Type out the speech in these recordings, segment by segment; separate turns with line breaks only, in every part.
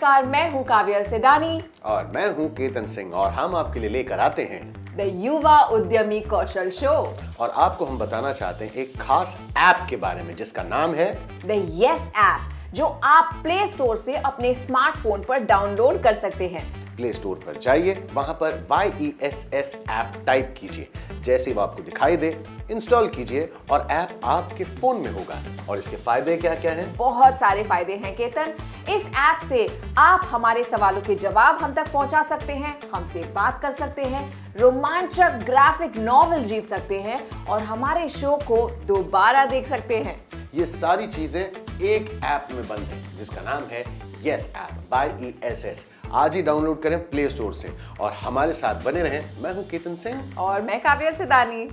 नमस्कार, मैं हूँ काव्या सेदानी
और मैं हूँ केतन सिंह और हम आपके लिए लेकर आते हैं
द युवा उद्यमी कौशल शो।
और आपको हम बताना चाहते हैं एक खास ऐप के बारे में जिसका नाम है
द यस ऐप, जो आप प्ले स्टोर से अपने स्मार्टफोन पर डाउनलोड कर सकते हैं।
प्ले स्टोर पर जाइए, वहां पर YESS ऐप टाइप कीजिए। जैसे वो आपको दिखाई दे, इंस्टॉल कीजिए और ऐप आपके फोन में होगा। और इसके फायदे क्या क्या हैं?
बहुत सारे फायदे हैं केतन। इस ऐप से आप हमारे सवालों के जवाब हम तक पहुंचा सकते हैं, हमसे बात कर सकते हैं, रोमांचक ग्राफिक नॉवेल जीत सकते हैं और हमारे शो को दोबारा देख सकते हैं।
ये सारी चीजें एक ऐप में बंद है जिसका नाम है यस ऐप YESS। आज ही डाउनलोड करें प्ले स्टोर से और हमारे साथ बने रहें। मैं हूं केतन सिंह
और मैं काव्या सेदानी।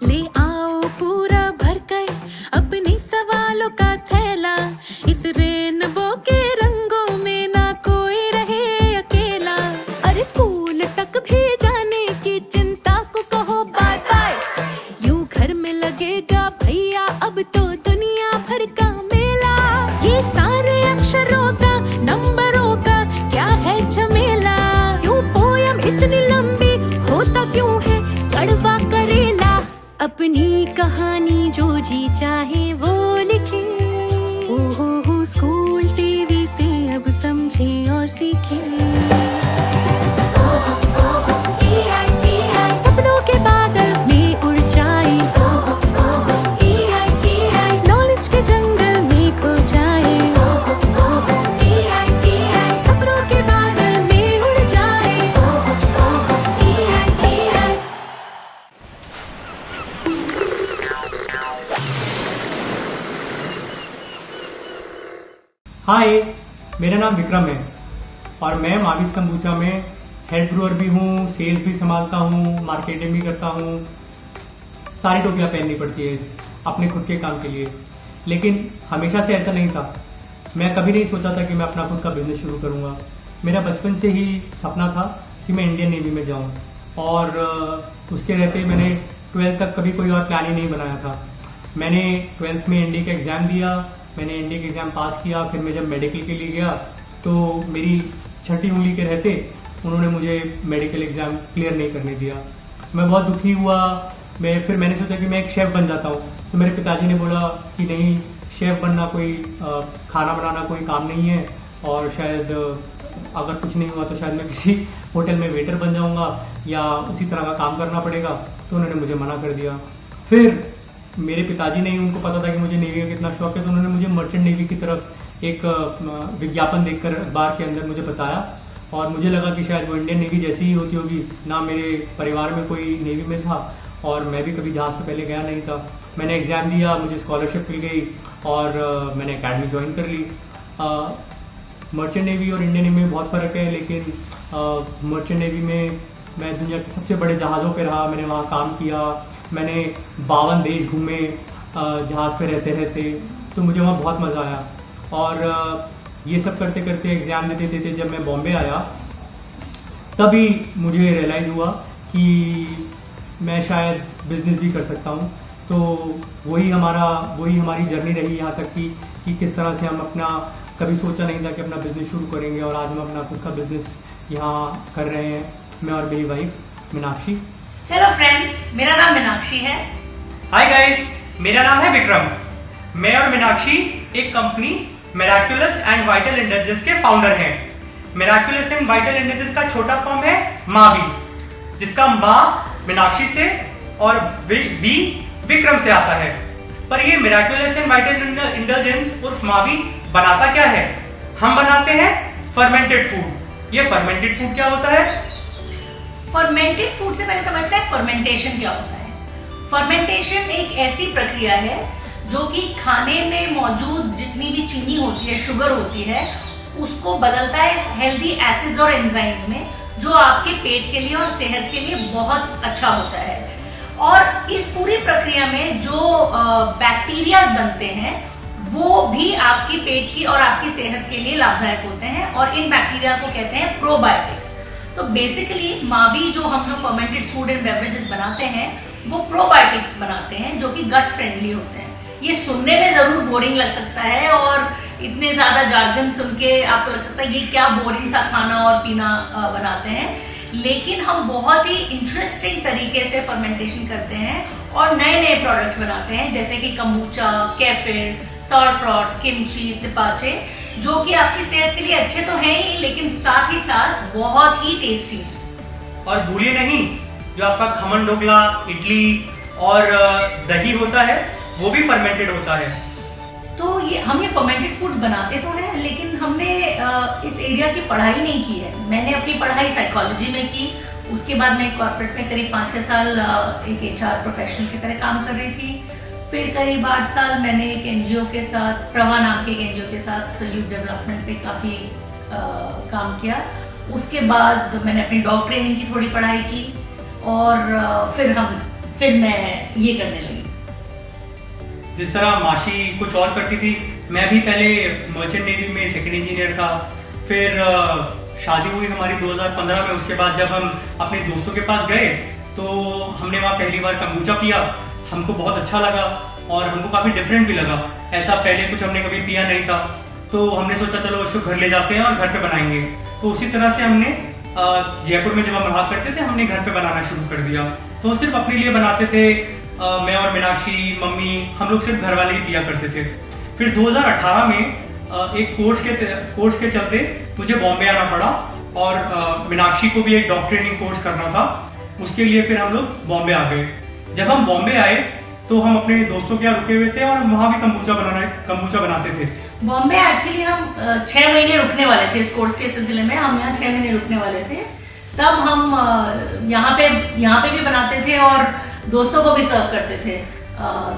ले आओ पूरा भरकर अपने सवालों का थैला, इस रेनबो के रंगों में ना कोई रहे अकेला। अरे स्कूल तक भी जाने की चिंता को कहो बाय बाय, यूं घर में लगेगा भैया अब तो दुनिया भर का मेला। ये सारे अक्षरों का नंबरों का क्या है झमेला, क्यों पोयम इतनी लंबी होता क्यों है कड़वा करेला। अपनी कहानी जो जी चाहे वो लिखे, ओहो स्कूल टीवी से अब समझे और सीखे। सपनों के बादल में उड़ जाए, नॉलेज के जंगल में खो जाए। सपनों के बादल में उड़ जाए।
हाय, मेरा नाम विक्रम है और मैं माविस कंबूचा में हेड ब्रूअर भी हूँ, सेल्स भी संभालता हूँ, मार्केटिंग भी करता हूँ। सारी टोपियाँ पहननी पड़ती है अपने खुद के काम के लिए, लेकिन हमेशा से ऐसा नहीं था। मैं कभी नहीं सोचा था कि मैं अपना खुद का बिजनेस शुरू करूँगा। मेरा बचपन से ही सपना था कि मैं इंडियन नेवी में जाऊँ और उसके रहते मैंने 12th तक कभी कोई और प्लान ही नहीं बनाया था। मैंने 12th में एनडीए का एग्ज़ाम दिया, मैंने एनडीए का एग्ज़ाम पास किया। फिर मैं जब मेडिकल के लिए गया तो मेरी छठी उंगली के रहते उन्होंने मुझे मेडिकल एग्ज़ाम क्लियर नहीं करने दिया। मैं बहुत दुखी हुआ। फिर मैंने सोचा कि मैं एक शेफ़ बन जाता हूँ। तो मेरे पिताजी ने बोला कि नहीं, शेफ़ बनना कोई खाना बनाना कोई काम नहीं है और शायद अगर कुछ नहीं हुआ तो शायद मैं किसी होटल में वेटर बन जाऊँगा या उसी तरह का काम करना पड़ेगा। तो उन्होंने मुझे मना कर दिया। फिर मेरे पिताजी ने, उनको पता था कि मुझे नेवी का कितना शौक है, तो उन्होंने मुझे मर्चेंट नेवी की तरफ एक विज्ञापन देखकर अखबार के अंदर मुझे बताया और मुझे लगा कि शायद वो इंडियन नेवी जैसी ही होती होगी। ना मेरे परिवार में कोई नेवी में था और मैं भी कभी जहाज से पहले गया नहीं था। मैंने एग्ज़ाम दिया, मुझे स्कॉलरशिप मिल गई और मैंने अकेडमी ज्वाइन कर ली। मर्चेंट नेवी और इंडियन नेवी में बहुत फ़र्क है, लेकिन मर्चेंट नेवी में मैं दुनिया के सबसे बड़े जहाज़ों पे रहा। मैंने वहाँ काम किया, मैंने 52 देश घूमे जहाज़ पे रहते रहते, तो मुझे वहाँ बहुत मज़ा आया। और ये सब करते करते एग्ज़ाम देते देते जब मैं बॉम्बे आया तभी मुझे रियलाइज़ हुआ कि मैं शायद बिजनेस भी कर सकता हूँ। तो वही हमारी जर्नी रही यहाँ तक कि किस तरह से हम अपना, कभी सोचा नहीं था कि अपना बिजनेस शुरू करेंगे और आज हम अपना खुद का बिजनेस यहाँ कर रहे हैं, मैं और मेरी वाइफ मीनाक्षी।
हेलो फ्रेंड्स, मेरा नाम मीनाक्षी है
हाय गाइस, मेरा नाम है विक्रम। मैं और मीनाक्षी एक company Miraculous and vital intelligence के फाउंडर हैं। मिराक्युलस एंड वाइटल इंटेलिजेंस का छोटा फॉर्म है मावी, जिसका माँ मीनाक्षी से और वी विक्रम से आता है। पर ये मिराक्युलस एंड वाइटल इंटेलिजेंस उर्फ मावी बनाता क्या है? हम बनाते हैं फर्मेंटेड फूड। ये फर्मेंटेड फूड क्या होता है?
फर्मेंटेड फूड से पहले समझते हैं फर्मेंटेशन क्या होता है। फर्मेंटेशन एक ऐसी प्रक्रिया है जो कि खाने में मौजूद जितनी भी चीनी होती है, शुगर होती है, उसको बदलता है हेल्दी एसिड्स और एंजाइम्स में, जो आपके पेट के लिए और सेहत के लिए बहुत अच्छा होता है। और इस पूरी प्रक्रिया में जो बैक्टीरियाज बनते हैं वो भी आपकी पेट की और आपकी सेहत के लिए लाभदायक होते हैं, और इन बैक्टीरिया को कहते हैं प्रोबायोटिक्स। तो बेसिकली मावी जो हम लोग फर्मेंटेड फूड एंड बेवरेजेस बनाते हैं वो प्रोबायोटिक्स बनाते हैं, जो कि गट फ्रेंडली होते हैं। ये सुनने में जरूर बोरिंग लग सकता है, और इतने ज्यादा जार्गन सुन के आपको लग सकता है ये क्या बोरिंग सा खाना और पीना बनाते हैं, लेकिन हम बहुत ही इंटरेस्टिंग तरीके से फर्मेंटेशन करते हैं और नए नए प्रोडक्ट्स बनाते हैं, जैसे कि कम्बुचा, केफिर, सॉर्टब्रॉट, किमची, तिपाचे, जो कि आपकी सेहत के लिए अच्छे तो हैं ही, लेकिन साथ ही साथ बहुत ही टेस्टी हैं।
और भूलिए नहीं, जो आपका खमन ढोकला, इडली और दही होता है वो भी फर्मेंटेड होता है।
तो हम ये फर्मेंटेड फूड्स बनाते तो हैं, लेकिन हमने इस एरिया की पढ़ाई नहीं की है। मैंने अपनी पढ़ाई साइकोलॉजी में की, उसके बाद मैं कॉर्पोरेट में करीब 5-6 साल एक HR प्रोफेशनल की तरह काम कर रही थी। फिर करीब 8 साल मैंने एक NGO के साथ, प्रवा नाम के एक NGO के साथ यूथ डेवलपमेंट पे काफ़ी काम किया। उसके बाद मैंने अपनी डॉग ट्रेनिंग की थोड़ी पढ़ाई की, और फिर मैं ये करने लगी।
जिस तरह माशी कुछ और करती थी, मैं भी पहले मर्चेंट नेवी में सेकंड इंजीनियर था। फिर शादी हुई हमारी 2015 में। उसके बाद जब हम अपने दोस्तों के पास गए तो हमने वहाँ पहली बार कम्बुचा पिया। हमको बहुत अच्छा लगा और हमको काफ़ी डिफरेंट भी लगा। ऐसा पहले कुछ हमने कभी पिया नहीं था, तो हमने सोचा चलो इसको घर ले जाते हैं और घर पे बनाएंगे। तो उसी तरह से हमने जयपुर में जब हम रहा करते थे, हमने घर पे बनाना शुरू कर दिया। तो सिर्फ अपने लिए बनाते थे, मैं और मीनाक्षी, मम्मी, हम लोग सिर्फ घर वाले ही पिया करते थे। फिर 2018 में एक कोर्स के चलते मुझे बॉम्बे आना पड़ा, और मीनाक्षी को भी एक डॉग ट्रेनिंग कोर्स करना था। उसके लिए फिर हम लोग बॉम्बे आ गए। जब हम बॉम्बे आए तो हम अपने दोस्तों के यहाँ रुके हुए थे, और वहाँ भी कम्बुचा बनाते थे।
बॉम्बे एक्चुअली हम 6 महीने रुकने वाले थे इस कोर्स के सिलसिले में। हम यहाँ 6 महीने रुकने वाले थे। तब हम यहाँ पे भी बनाते थे और दोस्तों को भी सर्व करते थे।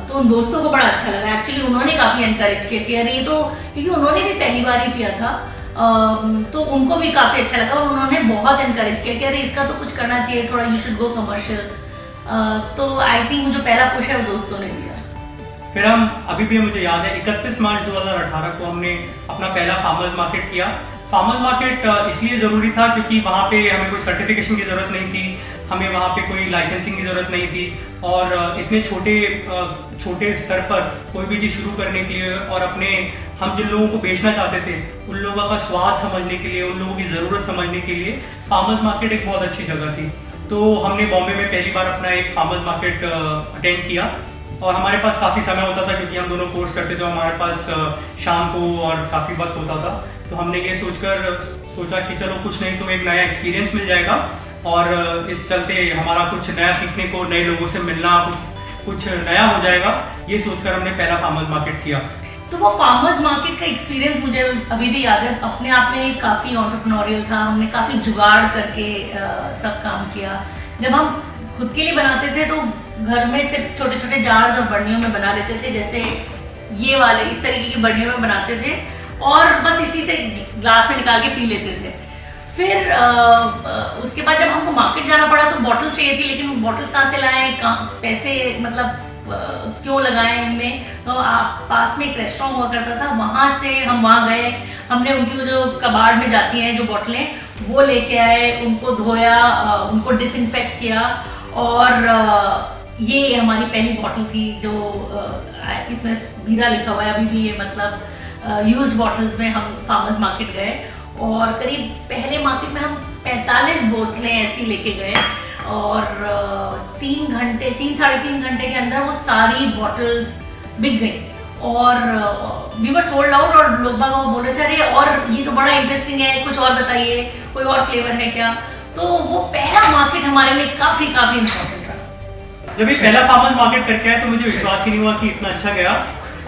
तो उन दोस्तों को बड़ा अच्छा लगा। एक्चुअली उन्होंने काफी एनकरेज किया कि अरे, तो क्योंकि उन्होंने भी पहली बार ही पिया था, तो उनको भी काफी अच्छा लगा, और उन्होंने बहुत एनकरेज किया कि अरे इसका तो कुछ करना चाहिए, थोड़ा यू शुड गो कमर्शियल। तो आई थिंक जो पहला पुश है वो दोस्तों ने दिया।
फिर हम अभी भी मुझे याद है 31 मार्च 2018 को हमने अपना पहला फार्मर्स मार्केट किया। फार्मर्स मार्केट इसलिए जरूरी था क्योंकि वहाँ पे हमें कोई सर्टिफिकेशन की जरूरत नहीं थी, हमें वहाँ पे कोई लाइसेंसिंग की जरूरत नहीं थी, और इतने छोटे स्तर पर कोई भी चीज शुरू करने के लिए, और हम जिन लोगों को बेचना चाहते थे उन लोगों का स्वाद समझने के लिए, उन लोगों की जरूरत समझने के लिए फार्मर्स मार्केट एक बहुत अच्छी जगह थी। तो हमने बॉम्बे में पहली बार अपना एक फार्मर्स मार्केट अटेंड किया, और हमारे पास काफी समय होता था क्योंकि हम दोनों कोर्स करते थे। हमारे पास शाम को और काफी वक्त होता था, तो हमने ये सोचा कि चलो कुछ नहीं तो एक नया एक्सपीरियंस मिल जाएगा, और इस चलते हमारा कुछ नया सीखने को, नए लोगों से मिलना, कुछ नया हो जाएगा, ये सोचकर हमने पहला फार्मर्स मार्केट किया।
तो वो फार्मर्स मार्केट का एक्सपीरियंस मुझे अभी भी याद है। अपने आप में काफी एंटरप्रेन्योरियल था। हमने काफी जुगाड़ करके सब काम किया। जब हम खुद के लिए बनाते थे तो घर में सिर्फ छोटे छोटे जार्स और बर्नियों में बना लेते थे, जैसे ये वाले इस तरीके की बर्नियों में बनाते थे, और बस इसी से ग्लास में निकाल के पी लेते थे। फिर उसके बाद जब हमको मार्केट जाना पड़ा तो बॉटल्स चाहिए थी, लेकिन बॉटल्स कहाँ से लाएं, पैसे मतलब क्यों लगाएं इनमें। तो पास में एक रेस्टोरेंट हुआ करता था, वहां से हम वहां गए। हमने उनकी जो कबाड़ में जाती हैं जो बोतलें, वो लेके आए, उनको धोया, उनको डिसइंफेक्ट किया, और ये हमारी पहली बॉटल थी जो इसमें वीरा लिखा हुआ है अभी भी। ये मतलब यूज्ड बॉटल्स में हम फार्मर्स मार्केट गए, और करीब पहले मार्केट में हम 45 बोतलें ऐसी लेके गए। और 3 साढ़े 3 घंटे के अंदर वो सारी बॉटल्स बिक गई और वी वर सोल्ड आउट। और लोग बाग बोल रहे थे अरे और ये तो बड़ा इंटरेस्टिंग है, कुछ और बताइए, कोई और फ्लेवर है क्या। तो वो पहला मार्केट हमारे लिए काफी इम्पोर्टेंट था।
जब ये पहला फार्मर्स मार्केट करके आए तो मुझे विश्वास ही नहीं हुआ कि इतना अच्छा गया।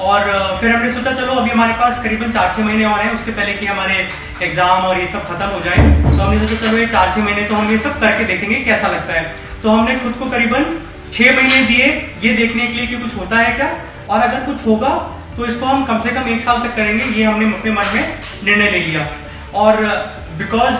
और फिर हमने सोचा चलो अभी हमारे पास करीबन 4-6 महीने और हैं, उससे पहले कि हमारे एग्जाम और ये सब खत्म हो जाए, तो हमने सोचा चलो ये 4-6 महीने तो हम ये सब करके देखेंगे कैसा लगता है। तो हमने खुद को करीबन 6 महीने दिए ये देखने के लिए कि कुछ होता है क्या, और अगर कुछ होगा तो इसको हम कम से कम 1 साल तक करेंगे, ये हमने अपने मन में निर्णय ले लिया। और बिकॉज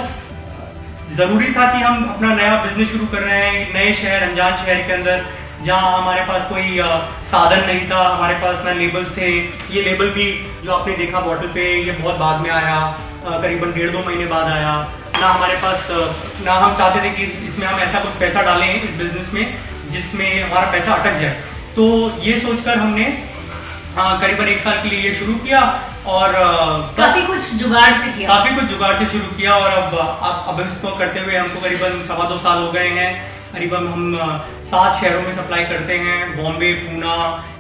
जरूरी था कि हम अपना नया बिजनेस शुरू कर रहे हैं नए शहर, अनजान शहर के अंदर, जहाँ हमारे पास कोई साधन नहीं था, हमारे पास ना लेबल्स थे। ये लेबल भी जो आपने देखा बॉटल पे, ये बहुत बाद में आया, करीबन 1.5-2 महीने बाद आया। ना हमारे पास, ना हम चाहते थे कि इसमें हम ऐसा कुछ पैसा डालें इस बिजनेस में जिसमें हमारा पैसा अटक जाए। तो ये सोचकर हमने करीबन 1 साल के लिए ये शुरू किया और
काफी कुछ जुगाड़ से
शुरू किया। और अब इसको करते हुए हमको करीबन 2.25 साल हो गए हैं। करीबन हम 7 शहरों में सप्लाई करते हैं, बॉम्बे, पूना,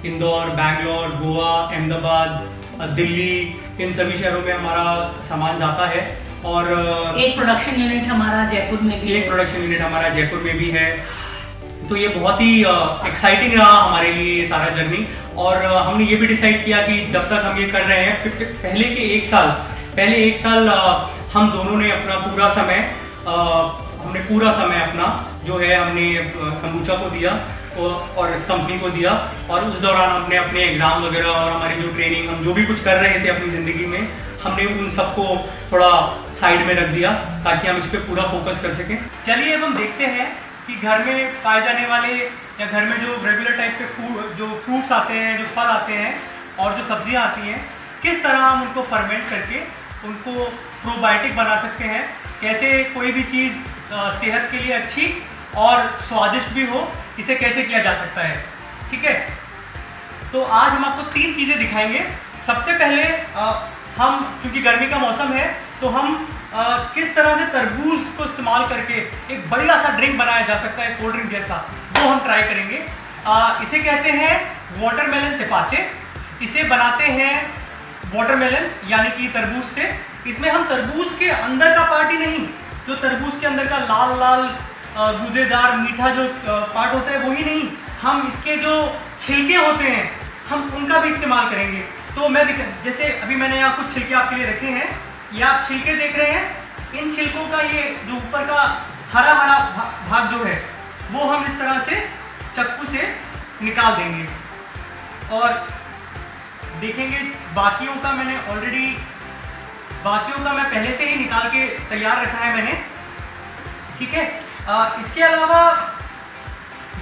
इंदौर, बैंगलोर, गोवा, अहमदाबाद, दिल्ली, इन सभी शहरों में हमारा सामान जाता है। और
एक प्रोडक्शन यूनिट हमारा जयपुर में भी है। तो ये बहुत ही एक्साइटिंग रहा हमारे लिए ये सारा जर्नी। और हमने ये भी डिसाइड किया कि जब तक हम ये कर रहे हैं, पहले 1 साल हम दोनों ने अपना पूरा समय अपना जो है हमने कम्बुचा को दिया और इस कंपनी को दिया। और उस दौरान हमने अपने एग्जाम वगैरह और हमारी जो ट्रेनिंग, हम जो भी कुछ कर रहे थे अपनी जिंदगी में, हमने उन सबको थोड़ा साइड में रख दिया ताकि हम इस पर पूरा फोकस कर सकें। चलिए अब हम देखते हैं कि घर में पाए जाने वाले या घर में जो रेगुलर टाइप के जो फ्रूट्स आते हैं, जो फल आते हैं और जो सब्जियां आती हैं, किस तरह हम उनको फर्मेंट करके उनको प्रोबायोटिक बना सकते हैं। कैसे कोई भी चीज़ सेहत के लिए अच्छी और स्वादिष्ट भी हो, इसे कैसे किया जा सकता है। ठीक है, तो आज हम आपको 3 चीज़ें दिखाएंगे। सबसे पहले हम, क्योंकि गर्मी का मौसम है, तो हम किस तरह से तरबूज को इस्तेमाल करके एक बढ़िया सा ड्रिंक बनाया जा सकता है, कोल्ड ड्रिंक जैसा, वो हम ट्राई करेंगे। इसे कहते हैं वाटरमेलन तेपाचे। इसे बनाते हैं वाटरमेलन यानी कि तरबूज से। इसमें हम तरबूज के अंदर का पार्ट ही नहीं, जो तरबूज के अंदर का लाल लाल गूदेदार मीठा जो पार्ट होता है वो ही नहीं, हम इसके जो छिलके होते हैं हम उनका भी इस्तेमाल करेंगे। तो मैं जैसे अभी मैंने यहाँ कुछ छिलके आपके लिए रखे हैं, ये आप छिलके देख रहे हैं। इन छिलकों का ये जो ऊपर का हरा हरा भाग जो है वो हम इस तरह से चाकू से निकाल देंगे और देखेंगे। बाकियों का मैं पहले से ही निकाल के तैयार रखा है मैंने। ठीक है, इसके अलावा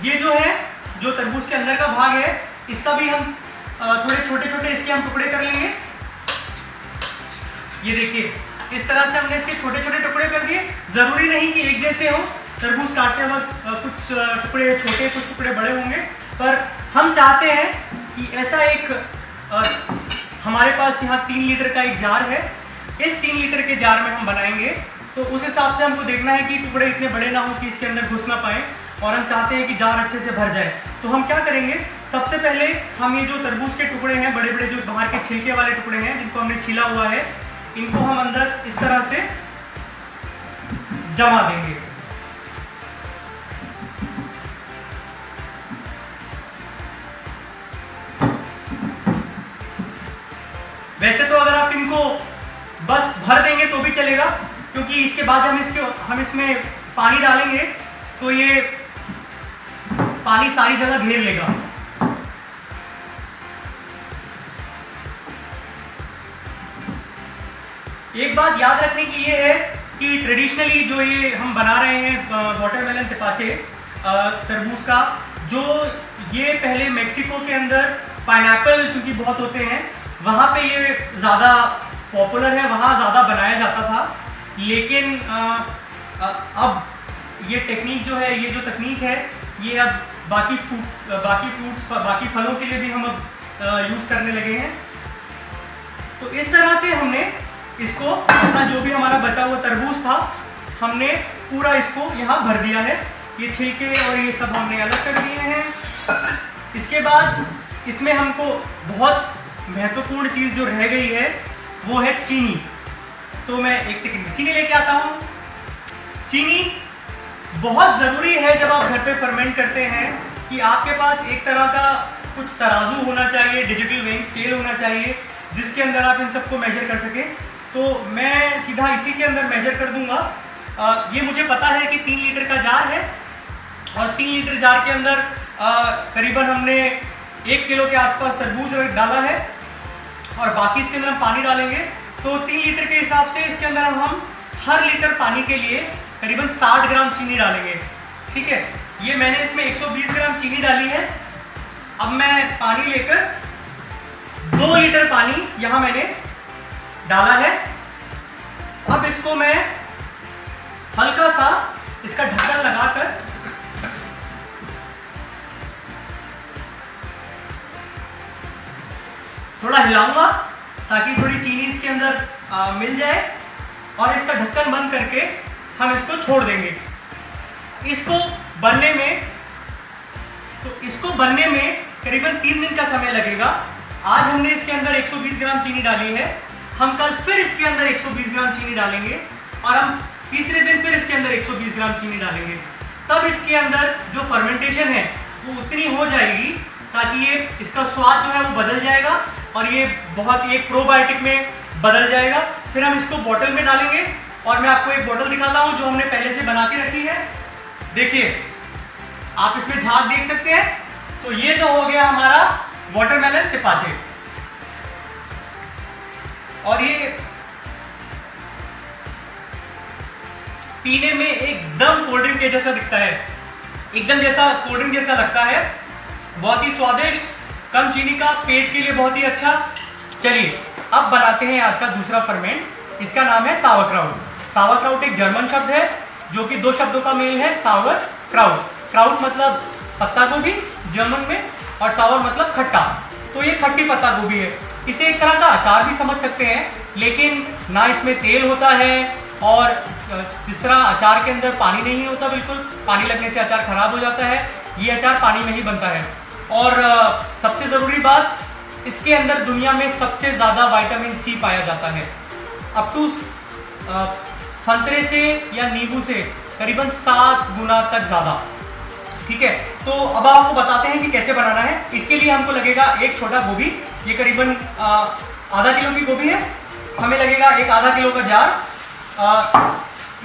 ये जो है, जो तरबूज के अंदर का भाग है, इसका भी हम थोड़े छोटे छोटे इसके हम टुकड़े कर लेंगे। ये देखिए, इस तरह से हमने इसके छोटे छोटे टुकड़े कर दिए। जरूरी नहीं कि एक जैसे हो, तरबूज काटते वक्त कुछ टुकड़े छोटे, कुछ टुकड़े बड़े होंगे, पर हम चाहते हैं कि ऐसा एक हमारे पास यहाँ 3 लीटर का एक जार है। इस 3 लीटर के जार में हम बनाएंगे, तो उस हिसाब से हमको देखना है कि टुकड़े इतने बड़े ना हो कि इसके अंदर घुस ना पाए, और हम चाहते हैं कि जार अच्छे से भर जाए। तो हम क्या करेंगे, सबसे पहले हम ये जो तरबूज के टुकड़े हैं, बड़े बड़े जो बाहर के छिलके वाले टुकड़े हैं जिनको हमने छीला हुआ है, इनको हम अंदर इस तरह से जमा देंगे। वैसे तो अगर आप इनको बस भर देंगे तो भी चलेगा, क्योंकि इसके बाद हम इसमें पानी डालेंगे तो ये पानी सारी जगह घेर लेगा। एक बात याद रखने की ये है कि ट्रेडिशनली जो ये हम बना रहे हैं वाटरमेलन तेपाचे तरबूज का, जो ये पहले मेक्सिको के अंदर पाइनएप्पल चूंकि बहुत होते हैं, वहाँ पे ये ज़्यादा पॉपुलर है, वहाँ ज़्यादा बनाया जाता था। लेकिन अब ये टेक्निक जो है, ये जो तकनीक है, ये अब बाकी फ्रूट्स, बाकी फलों के लिए भी हम अब यूज़ करने लगे हैं। तो इस तरह से हमने इसको, अपना जो भी हमारा बचा हुआ तरबूज था, हमने पूरा इसको यहाँ भर दिया है।
ये छिलके और ये सब हमने अलग कर दिए हैं। इसके बाद इसमें हमको बहुत महत्वपूर्ण चीज़ जो रह गई है वो है चीनी। तो मैं एक सेकंड में चीनी लेके आता हूँ। चीनी बहुत ज़रूरी है जब आप घर पे फर्मेंट करते हैं कि आपके पास एक तरह का कुछ तराजू होना चाहिए, डिजिटल वेइंग स्केल होना चाहिए, जिसके अंदर आप इन सबको मेजर कर सकें। तो मैं सीधा इसी के अंदर मेजर कर दूंगा। ये मुझे पता है कि 3 लीटर का जार है और 3 लीटर जार के अंदर करीबन हमने 1 किलो के आसपास तरबूज डाला है और बाकी इसके अंदर हम पानी डालेंगे। तो 3 लीटर के हिसाब से इसके अंदर हम हर लीटर पानी के लिए करीबन 60 ग्राम चीनी डालेंगे। ठीक है, ये मैंने इसमें 120 ग्राम चीनी डाली है। अब मैं पानी लेकर 2 लीटर पानी यहां मैंने डाला है। अब इसको मैं हल्का सा इसका ढक्कन लगाकर थोड़ा हिलाऊंगा ताकि थोड़ी चीनी इसके अंदर मिल जाए और इसका ढक्कन बंद करके हम इसको छोड़ देंगे। इसको बनने में करीबन 3 दिन का समय लगेगा। आज हमने इसके अंदर 120 ग्राम चीनी डाली है, हम कल फिर इसके अंदर 120 ग्राम चीनी डालेंगे और हम तीसरे दिन फिर इसके अंदर 120 ग्राम चीनी डालेंगे। तब इसके अंदर जो फर्मेंटेशन है वो उतनी हो जाएगी ताकि ये इसका स्वाद जो है वो बदल जाएगा और ये बहुत एक प्रोबायोटिक में बदल जाएगा। फिर हम इसको बोतल में डालेंगे और मैं आपको एक बोतल दिखाता हूं जो हमने पहले से बना के रखी है। देखिए, आप इसमें झाग देख सकते हैं। तो ये जो हो गया हमारा वाटरमेलन सिपाचे, और ये पीने में एकदम कोल्ड ड्रिंक के जैसा दिखता है, एकदम जैसा कोल्ड ड्रिंक जैसा लगता है। बहुत ही स्वादिष्ट, कम चीनी का, पेट के लिए बहुत ही अच्छा। चलिए अब बनाते हैं आज का दूसरा फर्मेंट। इसका नाम है सावरक्राउट। सावरक्राउट एक जर्मन शब्द है जो कि 2 शब्दों का मेल है, सावर क्राउट। क्राउट मतलब पत्ता गोभी जर्मन में और सावर मतलब खट्टा। तो ये खट्टी पत्ता गोभी है। इसे एक तरह का अचार भी समझ सकते हैं, लेकिन ना इसमें तेल होता है और जिस तरह अचार के अंदर पानी नहीं होता, बिल्कुल पानी लगने से अचार खराब हो जाता है, ये अचार पानी में ही बनता है। और सबसे ज़रूरी बात, इसके अंदर दुनिया में सबसे ज़्यादा विटामिन सी पाया जाता है, अप टू संतरे से या नींबू से करीबन 7 गुना तक ज़्यादा। ठीक है, तो अब आपको बताते हैं कि कैसे बनाना है। इसके लिए हमको लगेगा एक छोटा गोभी, ये करीबन आधा किलो की गोभी है। हमें लगेगा एक आधा किलो का जार।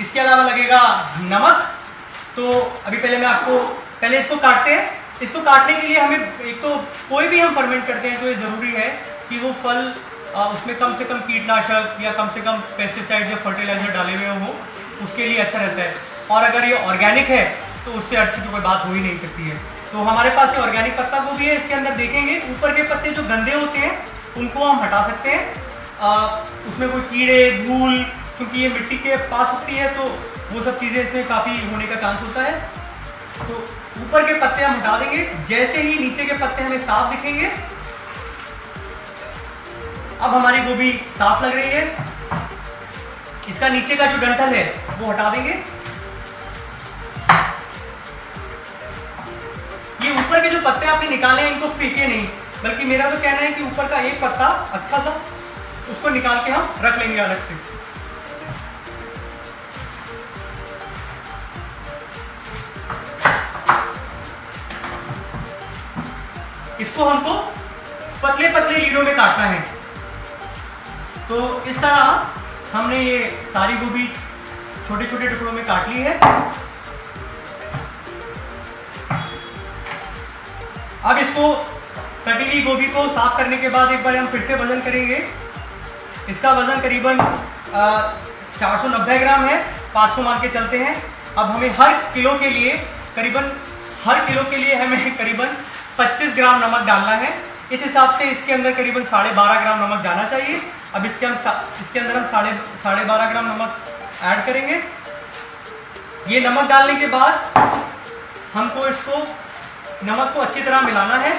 इसके अलावा लगेगा नमक। तो अभी पहले इसको काटते हैं। इसको काटने के लिए हमें एक तो कोई भी हम फर्मेंट करते हैं तो ये ज़रूरी है कि वो फल उसमें कम से कम कीटनाशक या कम से कम पेस्टिसाइड या फर्टिलाइजर डाले हुए हो, उसके लिए अच्छा रहता है। और अगर ये ऑर्गेनिक है तो उससे अच्छी तो कोई बात हो ही नहीं सकती है। तो हमारे पास ये ऑर्गेनिक पत्ता गोभी है। इसके अंदर देखेंगे ऊपर के पत्ते जो गंदे होते हैं उनको हम हटा सकते हैं। उसमें कोई कीड़े धूल, क्योंकि ये मिट्टी के पास होती है तो वो सब चीज़ें इसमें काफ़ी होने का चांस होता है। तो ऊपर के पत्ते हम हटा देंगे। जैसे ही नीचे के पत्ते हमें साफ दिखेंगे, अब हमारी गोभी साफ लग रही है। इसका नीचे का जो डंठल है वो हटा देंगे। ये ऊपर के जो पत्ते आपने निकाले हैं इनको फेंके नहीं, बल्कि मेरा तो कहना है कि ऊपर का एक पत्ता अच्छा सा उसको निकाल के हम रख लेंगे अलग से। इसको हमको पतले पतले लीडों में काटना है। तो इस तरह हमने ये सारी गोभी छोटे छोटे टुकड़ों में काट ली है। अब इसको कटी हुई गोभी को साफ करने के बाद एक बार हम फिर से वजन करेंगे। इसका वजन करीबन 490 ग्राम है, 500 मान के चलते हैं। अब हमें हर किलो के लिए करीबन 25 ग्राम नमक डालना है। इस हिसाब से इसके अंदर करीबन 12.5 ग्राम नमक जाना चाहिए। अब इसके अंदर हम 12.5 ग्राम नमक ऐड करेंगे। ये नमक डालने के बाद हमको इसको नमक को अच्छी तरह मिलाना है।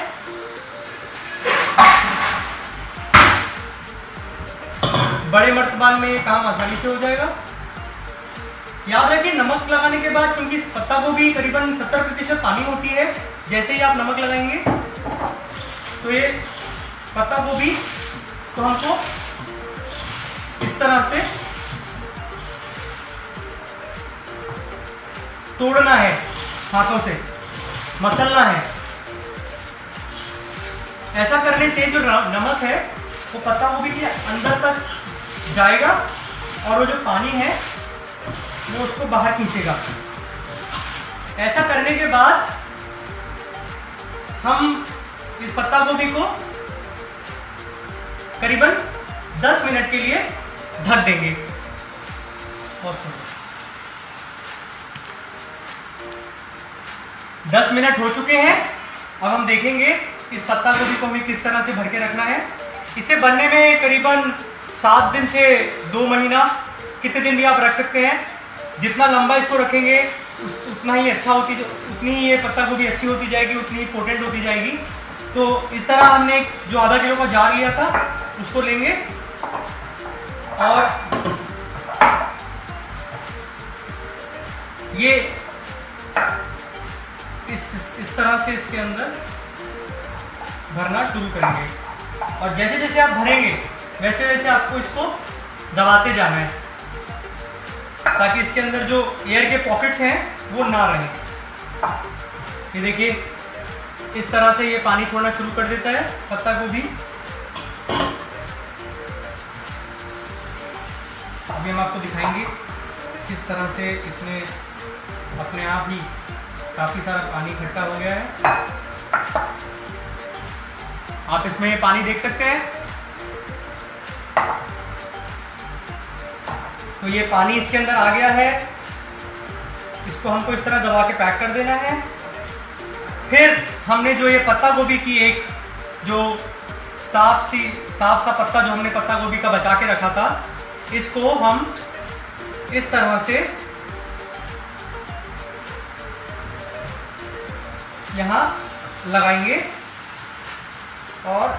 बड़े मर्तबान में ये काम आसानी से हो जाएगा। याद रखिए नमक लगाने के बाद, क्योंकि पत्ता गोभी करीबन 70% पानी होती है, जैसे ही आप नमक लगाएंगे तो ये पत्ता गोभी तो हमको इस तरह से तोड़ना है, हाथों से मसलना है। ऐसा करने से जो नमक है वो पत्ता गोभी के अंदर तक जाएगा और वो जो पानी है वो उसको बाहर खींचेगा। ऐसा करने के बाद हम इस पत्ता गोभी को करीबन 10 मिनट के लिए ढक देंगे। और 10 मिनट हो चुके हैं। अब हम देखेंगे इस पत्ता गोभी को हमें किस तरह से भर के रखना है। इसे बनने में करीबन 7 दिन से 2 महीना, कितने दिन भी आप रख सकते हैं। जितना लंबा इसको रखेंगे उतना ही अच्छा उतनी ही ये पत्ता गोभी अच्छी होती जाएगी, उतनी ही पोटेंट होती जाएगी। तो इस तरह हमने जो आधा किलो का जार लिया था उसको लेंगे और ये इस तरह से इसके अंदर भरना शुरू करेंगे। और जैसे जैसे आप भरेंगे वैसे वैसे आपको इसको दबाते जाना है ताकि इसके अंदर जो एयर के पॉकेट्स हैं वो ना रहें। ये देखिए इस तरह से ये पानी छोड़ना शुरू कर देता है पत्ता गोभी। अभी हम आपको दिखाएंगे किस तरह से इसमें अपने आप ही काफी सारा पानी इकट्ठा हो गया है। आप इसमें ये पानी देख सकते हैं। तो ये पानी इसके अंदर आ गया है। इसको हमको इस तरह दबा के पैक कर देना है। फिर हमने जो ये पत्ता गोभी की एक जो साफ सा पत्ता जो हमने पत्ता गोभी का बचा के रखा था, इसको हम इस तरह से यहाँ लगाएंगे और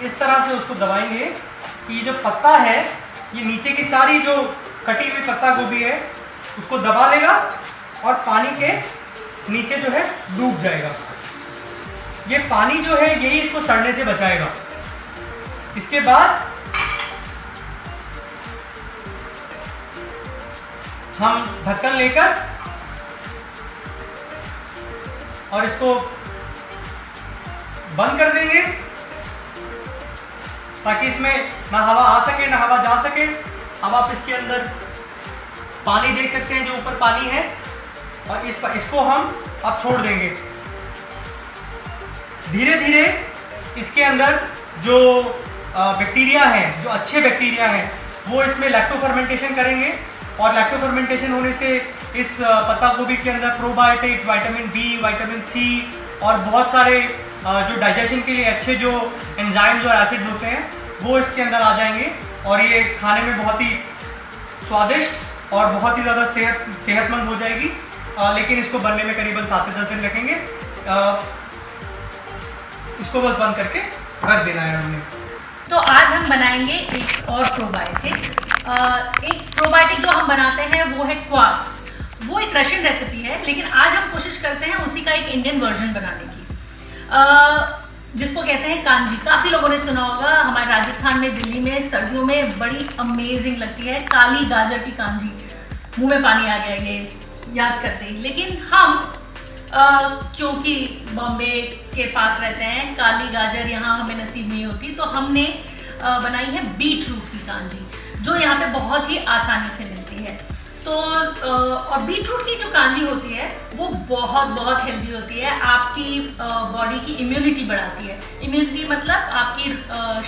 इस तरह से उसको दबाएंगे कि जो पत्ता है ये नीचे की सारी जो कटी हुई पत्ता गोभी है उसको दबा लेगा और पानी के नीचे जो है डूब जाएगा। ये पानी जो है यही इसको सड़ने से बचाएगा। इसके बाद हम ढक्कन लेकर और इसको बंद कर देंगे ताकि इसमें ना हवा आ सके ना हवा जा सके। अब आप इसके अंदर पानी देख सकते हैं, जो ऊपर पानी है, और इसको हम अब छोड़ देंगे। धीरे धीरे इसके अंदर जो बैक्टीरिया हैं, जो अच्छे बैक्टीरिया हैं, वो इसमें लैक्टो फर्मेंटेशन करेंगे और लैक्टो फर्मेंटेशन होने से इस पत्ता गोभी के अंदर probiotics, vitamin B, vitamin C और बहुत सारे जो डाइजेशन के लिए अच्छे जो एंजाइम्स और एसिड होते हैं वो इसके अंदर आ जाएंगे और ये खाने में बहुत ही स्वादिष्ट और बहुत ही ज़्यादा सेहतमंद हो जाएगी। लेकिन इसको बनने में करीबन 7 से 10 दिन लगेंगे। इसको बस बंद करके रख देना है हमने।
तो आज हम बनाएंगे एक और प्रोबायोटिक। एक प्रोबायोटिक जो हम बनाते हैं वो है क्वास। वो एक रशियन रेसिपी है, लेकिन आज हम कोशिश करते हैं उसी का एक इंडियन वर्जन बनाने की, जिसको कहते हैं कांजी। काफी लोगों ने सुना होगा, हमारे राजस्थान में, दिल्ली में सर्दियों में बड़ी अमेजिंग लगती है काली गाजर की कांजी। मुंह में पानी आ गया ये याद करते ही। लेकिन हम क्योंकि बॉम्बे के पास रहते हैं, काली गाजर यहाँ हमें नसीब नहीं होती, तो हमने बनाई है बीट रूट की कांजी, जो यहाँ पे बहुत ही आसानी से मिलती है। तो और बीट रूट की जो कांजी होती है वो बहुत बहुत हेल्दी होती है, आपकी बॉडी की इम्यूनिटी बढ़ाती है। इम्यूनिटी मतलब आपकी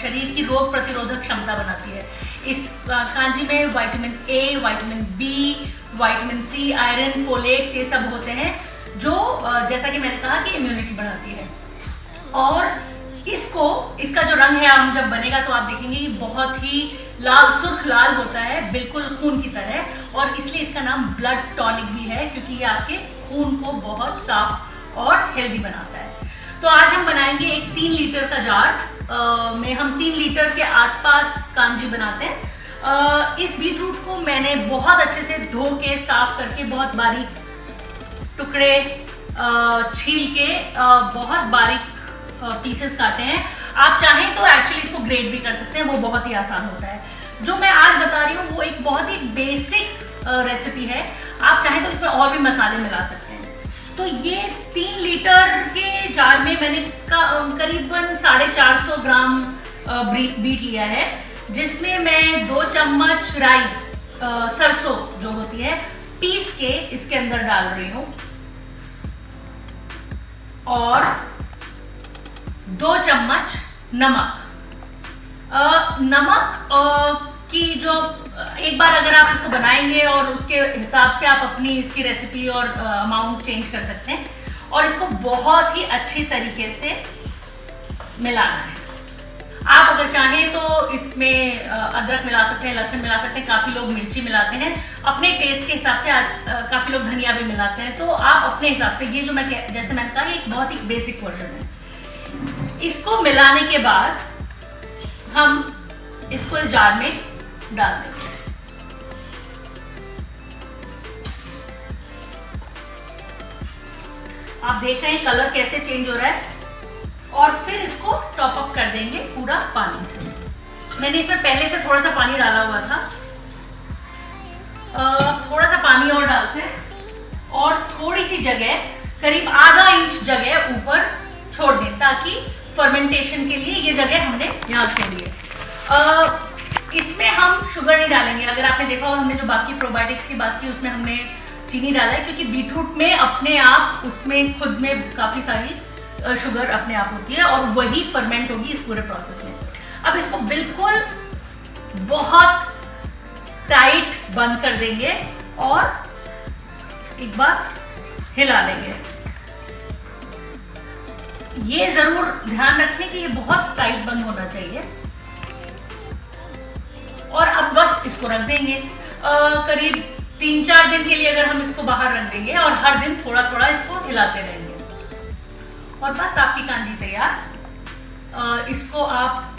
शरीर की रोग प्रतिरोधक क्षमता बनाती है। इस कांजी में vitamin A, vitamin B, vitamin C, iron, folates ये सब होते हैं, जो जैसा कि मैंने कहा कि इम्यूनिटी बढ़ाती है। और इसका जो रंग है, हम जब बनेगा तो आप देखेंगे कि बहुत ही लाल, सुर्ख लाल होता है, बिल्कुल खून की तरह। और इसलिए इसका नाम ब्लड टॉनिक भी है, क्योंकि ये आपके खून को बहुत साफ और हेल्दी बनाता है। तो आज हम बनाएंगे एक 3 लीटर का जार में हम 3 लीटर के आसपास कांजी बनाते हैं। इस बीट रूट को मैंने बहुत अच्छे से धो के साफ करके बहुत बारीक टुकड़े छील के बहुत बारीक पीसेस काटे हैं। आप चाहें तो एक्चुअली इसको ग्रेट भी कर सकते हैं, वो बहुत ही आसान होता है। जो मैं आज बता रही हूँ वो एक बहुत ही बेसिक रेसिपी है, आप चाहें तो इसमें और भी मसाले मिला सकते हैं। तो ये 3 लीटर के जार में मैंने करीबन 450 ग्राम बीट लिया है, जिसमें मैं 2 चम्मच राई सरसों जो होती है पीस के इसके अंदर डाल रही हूं और 2 चम्मच नमक। की जो एक बार अगर आप इसको बनाएंगे और उसके हिसाब से आप अपनी इसकी रेसिपी और अमाउंट चेंज कर सकते हैं, और इसको बहुत ही अच्छी तरीके से मिलाना है। आप अगर चाहें तो इसमें अदरक मिला सकते हैं, लहसुन मिला सकते हैं, काफी लोग मिर्ची मिलाते हैं अपने टेस्ट के हिसाब से, काफी लोग धनिया भी मिलाते हैं, तो आप अपने हिसाब से। ये जो जैसे मैंने कहा, ये एक बहुत ही बेसिक वर्जन है। इसको मिलाने के बाद हम इसको इस जार में डाल देंगे। आप देख रहे हैं कलर कैसे चेंज हो रहा है, और फिर इसको टॉप अप कर देंगे पूरा पानी से। मैंने इसमें पहले से थोड़ा सा पानी डाला हुआ था, थोड़ा सा पानी और डालते हैं और थोड़ी सी जगह, करीब आधा इंच जगह ऊपर छोड़ दें, ताकि फर्मेंटेशन के लिए ये जगह हमने यहाँ छोड़ी है। इसमें हम शुगर नहीं डालेंगे। अगर आपने देखा हो, हमने जो बाकी प्रोबायोटिक्स की बात की उसमें हमने चीनी डाला है, क्योंकि बीटरूट में अपने आप उसमें खुद में काफी सारी शुगर अपने आप होती है और वही फर्मेंट होगी इस पूरे प्रोसेस में। अब इसको बिल्कुल बहुत टाइट बंद कर देंगे और एक बार हिला लेंगे। ये जरूर ध्यान रखें कि ये बहुत टाइट बंद होना चाहिए। और अब बस इसको रख देंगे करीब 3-4 दिन के लिए। अगर हम इसको बाहर रख देंगे और हर दिन थोड़ा थोड़ा इसको हिलाते रहेंगे, और बस आपकी कांजी तैयार। इसको आप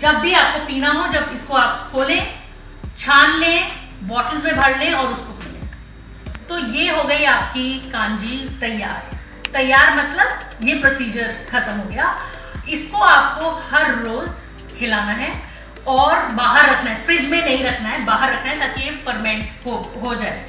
जब भी आपको पीना हो, जब इसको आप खोलें, छान लें, बॉटल्स में भर लें और उसको पी लें। तो ये हो गई आपकी कांजी तैयार। तैयार मतलब ये प्रोसीजर खत्म हो गया। इसको आपको हर रोज हिलाना है और बाहर रखना है, फ्रिज में नहीं रखना है, बाहर रखना है, ताकि ये फर्मेंट हो जाए।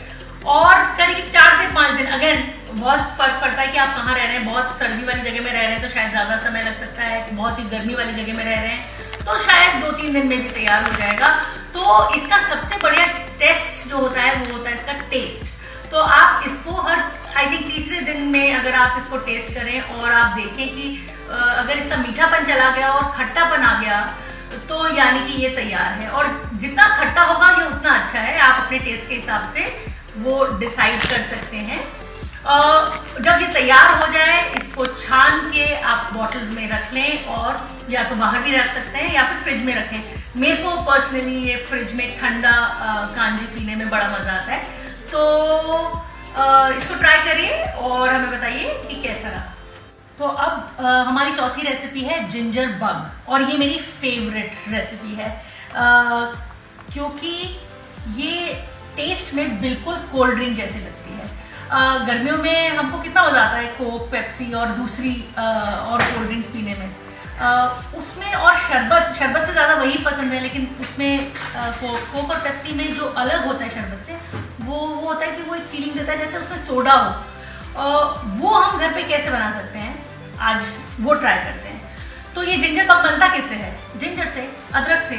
और करीब 4 से 5 दिन। अगर बहुत फर्क पड़ता है कि आप कहाँ रह रहे हैं। बहुत सर्दी वाली जगह में रह रहे हैं तो शायद ज्यादा समय लग सकता है, बहुत ही गर्मी वाली जगह में रह रहे हैं तो शायद 2-3 दिन में भी तैयार हो जाएगा। तो इसका सबसे बढ़िया टेस्ट जो होता है वो होता है इसका टेस्ट। तो आप इसको हर आई थिंक तीसरे दिन में अगर आप इसको टेस्ट करें और आप देखें कि अगर इसका मीठापन चला गया और खट्टापन आ गया, तो यानी कि ये तैयार है। और जितना खट्टा होगा ये उतना अच्छा है, आप अपने टेस्ट के हिसाब से वो डिसाइड कर सकते हैं। जब ये तैयार हो जाए, इसको छान के आप बॉटल्स में रख लें, और या तो बाहर भी रख सकते हैं या फिर फ्रिज में रखें। मेरे को पर्सनली ये फ्रिज में ठंडा कांजी पीने में बड़ा मजा आता है। तो इसको ट्राई करिए और हमें बताइए कि कैसा रहा। तो अब हमारी चौथी रेसिपी है जिंजर बग, और ये मेरी फेवरेट रेसिपी है क्योंकि ये टेस्ट में बिल्कुल कोल्ड ड्रिंक जैसी लगती है। गर्मियों में हमको कितना मजा आता है कोक, पेप्सी और दूसरी और कोल्ड ड्रिंक्स पीने में, उसमें और शरबत से ज़्यादा वही पसंद है। लेकिन उसमें कोक और पेप्सी में जो अलग होता है शरबत से, वो होता है कि वो एक फीलिंग देता है जैसे उसमें सोडा हो। वो हम घर पे कैसे बना सकते हैं, आज वो ट्राई करते हैं। तो ये जिंजर बग बनता किससे है? जिंजर से, अदरक से।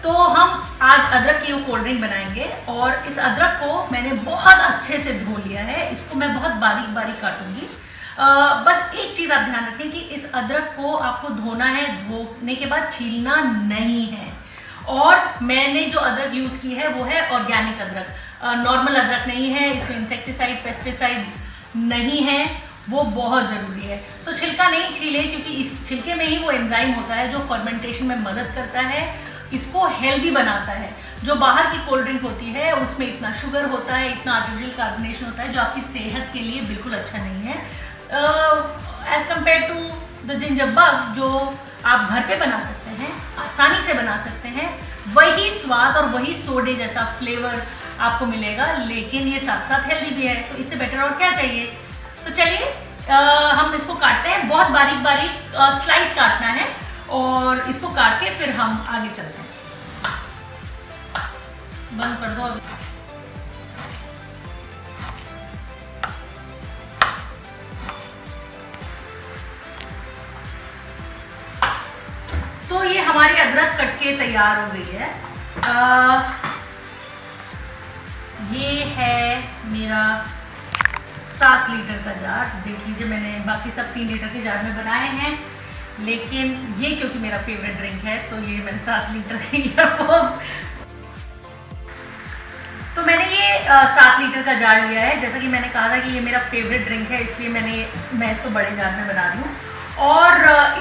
तो हम आज अदरक की कोल्ड ड्रिंक बनाएंगे, और इस अदरक को मैंने बहुत अच्छे से धो लिया है। इसको मैं बहुत बारीक बारीक काटूंगी। बस एक चीज आप ध्यान रखें कि इस अदरक को आपको धोना है, धोने के बाद छीलना नहीं है। और मैंने जो अदरक यूज की है वो है ऑर्गेनिक अदरक, नॉर्मल अदरक नहीं है। इसमें इंसेक्टिसाइड, पेस्टिसाइड्स नहीं है, वो बहुत जरूरी है। तो छिलका नहीं छीले, क्योंकि इस छिलके में ही वो एंजाइम होता है जो फर्मेंटेशन में मदद करता है, इसको हेल्दी बनाता है। जो बाहर की कोल्ड ड्रिंक होती है उसमें इतना शुगर होता है, इतना आर्टिफिशियल कार्बोनेशन होता है, जो आपकी सेहत के लिए बिल्कुल अच्छा नहीं है। As compare to the ginger bug, जो आप घर पे बना सकते हैं, आसानी से बना सकते हैं, वही स्वाद और वही सोडे जैसा फ्लेवर आपको मिलेगा, लेकिन ये साथ साथ हेल्दी भी है। तो इससे बेटर और क्या चाहिए। तो चलिए हम इसको काटते हैं, बहुत बारीक बारीक स्लाइस काटना है और इसको काट के फिर हम आगे चलते हैं। बंद कर दो अभी। तो ये हमारी अदरक कट के तैयार हो गई है। ये है मेरा 7 लीटर का जार। देख लीजिए, मैंने बाकी सब 3 लीटर के जार में बनाए हैं, लेकिन ये क्योंकि मेरा फेवरेट ड्रिंक है तो ये मैंने 7 लीटर का लिया। तो मैंने ये 7 लीटर का जार लिया है। जैसा कि मैंने कहा था कि ये मेरा फेवरेट ड्रिंक है, इसलिए मैं इसको बड़े जार में बना रही हूँ। और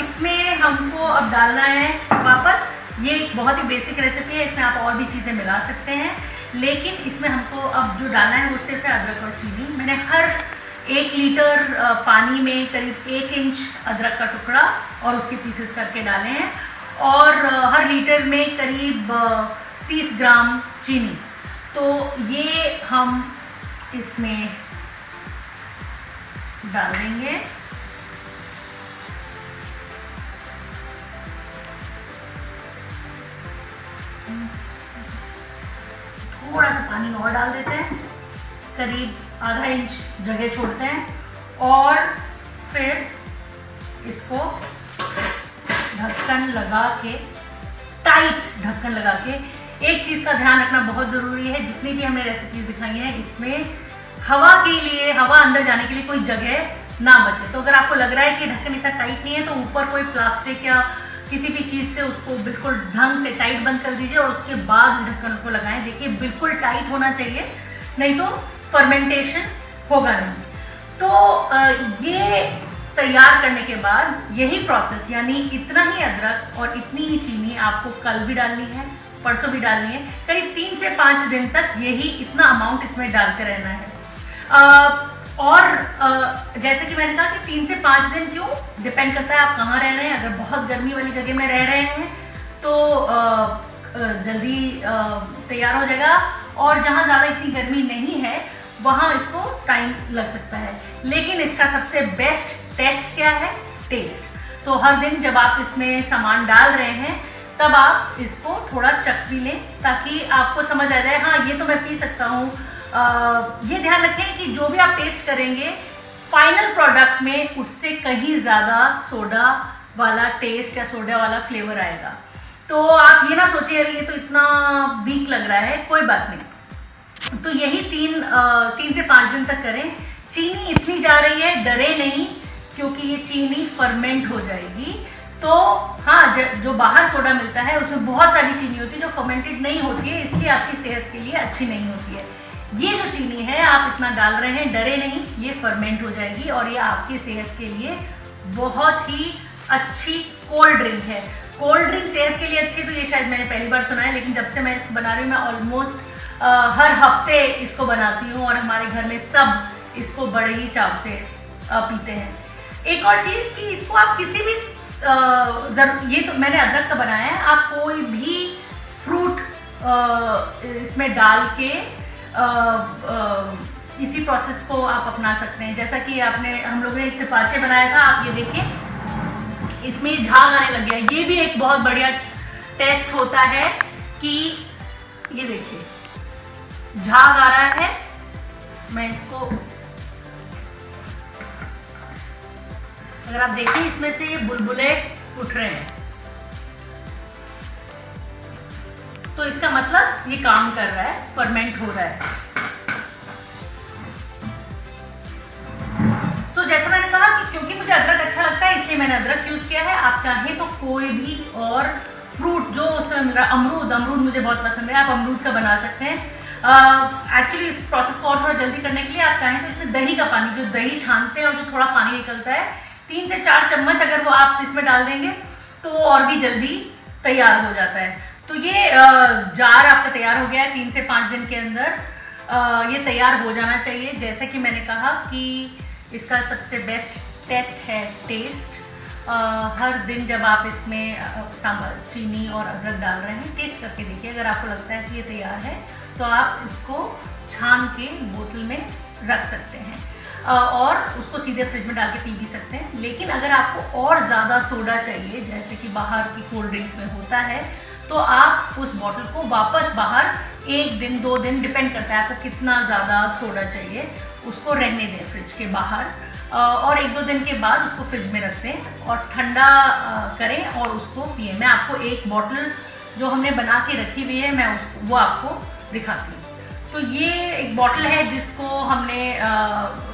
इसमें हमको अब डालना है वापस, ये एक बहुत ही बेसिक रेसिपी है, इसमें आप और भी चीज़ें मिला सकते हैं, लेकिन इसमें हमको अब जो डालना है वो सिर्फ है अदरक और चीनी। मैंने हर 1 लीटर पानी में करीब 1 इंच अदरक का टुकड़ा और उसके पीसेस करके डाले हैं, और हर लीटर में करीब 30 ग्राम चीनी। तो ये हम इसमें डाल देंगे। थोड़ा सा पानी और डाल देते हैं, करीब आधा इंच जगह छोड़ते हैं और फिर इसको ढक्कन लगा के, टाइट ढक्कन लगा के। एक चीज़ का ध्यान रखना बहुत ज़रूरी है, जितनी भी हमने रेसिपीज दिखाई हैं इसमें हवा के लिए, हवा अंदर जाने के लिए कोई जगह ना बचे। तो अगर आपको लग रहा है कि ढक्कन इतना टाइट नहीं है तो ऊपर कोई प्लास्टिक या किसी भी चीज़ से उसको बिल्कुल ढंग से टाइट बंद कर दीजिए और उसके बाद ढक्कन को लगाएं। देखिए बिल्कुल टाइट होना चाहिए, नहीं तो फर्मेंटेशन होगा नहीं। तो ये तैयार करने के बाद यही प्रोसेस, यानी इतना ही अदरक और इतनी ही चीनी आपको कल भी डालनी है, परसों भी डालनी है, करीब 3 से 5 दिन तक यही इतना अमाउंट इसमें डालते रहना है। और जैसे कि मैंने कहा कि 3 से 5 दिन, क्यों, डिपेंड करता है आप कहाँ रह रहे हैं। अगर बहुत गर्मी वाली जगह में रह रहे हैं तो जल्दी तैयार हो जाएगा, और जहाँ ज़्यादा इतनी गर्मी नहीं है वहाँ इसको टाइम लग सकता है। लेकिन इसका सबसे बेस्ट टेस्ट क्या है, टेस्ट। तो हर दिन जब आप इसमें सामान डाल रहे हैं तब आप इसको थोड़ा चख भी लें, ताकि आपको समझ आ जाए हाँ ये तो मैं पी सकता हूँ। ये ध्यान रखें कि जो भी आप टेस्ट करेंगे फाइनल प्रोडक्ट में उससे कहीं ज़्यादा सोडा वाला टेस्ट या सोडा वाला फ्लेवर आएगा। तो आप ये ना सोचिए अरे ये तो इतना वीक लग रहा है, कोई बात नहीं। तो यही 3 से 5 दिन तक करें। चीनी इतनी जा रही है, डरे नहीं, क्योंकि ये चीनी फर्मेंट हो जाएगी। तो हाँ, जो बाहर सोडा मिलता है उसमें बहुत सारी चीनी होती है जो फर्मेंटेड नहीं होती है, इसलिए आपकी सेहत के लिए अच्छी नहीं होती है। ये जो चीनी है आप इतना डाल रहे हैं, डरे नहीं, ये फर्मेंट हो जाएगी और ये आपकी सेहत के लिए बहुत ही अच्छी कोल्ड ड्रिंक है। कोल्ड ड्रिंक सेहत के लिए अच्छी, तो ये शायद मैंने पहली बार सुना है, लेकिन जब से मैं इसको बना रही हूँ, मैं ऑलमोस्ट हर हफ्ते इसको बनाती हूँ और हमारे घर में सब इसको बड़े ही चाव से पीते हैं। एक और चीज़ कि इसको आप किसी भी ये तो मैंने अदरक का बनाया है, आप कोई भी फ्रूट इसमें डाल के इसी प्रोसेस को आप अपना सकते हैं। जैसा कि हम लोगों ने एक सिपाचे बनाया था, आप ये देखिए इसमें झाग आने लग गया। ये भी एक बहुत बढ़िया टेस्ट होता है कि ये देखिए झाग आ रहा है। मैं इसको, अगर आप देखें इसमें से ये बुलबुले उठ रहे हैं, तो इसका मतलब ये काम कर रहा है, फर्मेंट हो रहा है। तो जैसा मैंने कहा कि क्योंकि मुझे अदरक अच्छा लगता है इसलिए मैंने अदरक यूज किया है। आप चाहें तो कोई भी और फ्रूट जो उसमें मिल रहा है, अमरूद मुझे बहुत पसंद है, आप अमरूद का बना सकते हैं। एक्चुअली इस प्रोसेस को और थोड़ा जल्दी करने के लिए आप चाहें तो इसमें दही का पानी, जो दही छानते हैं और जो थोड़ा पानी निकलता है, 3 से 4 चम्मच अगर वो आप इसमें डाल देंगे तो और भी जल्दी तैयार हो जाता है। तो ये जार आपका तैयार हो गया है। 3 से 5 दिन के अंदर ये तैयार हो जाना चाहिए। जैसे कि मैंने कहा कि इसका सबसे बेस्ट टेस्ट है टेस्ट। हर दिन जब आप इसमें सांभर, चीनी और अदरक डाल रहे हैं, टेस्ट करके देखिए। अगर आपको लगता है कि ये तैयार है तो आप इसको छान के बोतल में रख सकते हैं और उसको सीधे फ्रिज में डाल के पी भी सकते हैं। लेकिन अगर आपको और ज़्यादा सोडा चाहिए, जैसे कि बाहर की कोल्ड ड्रिंक्स में होता है, तो आप उस बॉटल को वापस बाहर 1 दिन 2 दिन, डिपेंड करता है आपको कितना ज़्यादा सोडा चाहिए, उसको रहने दें फ्रिज के बाहर और 1-2 दिन के बाद उसको फ्रिज में रख दें और ठंडा करें और उसको पिए। मैं आपको एक बॉटल जो हमने बना के रखी हुई है, मैं वो आपको दिखाती हूँ। तो ये एक बॉटल है जिसको हमने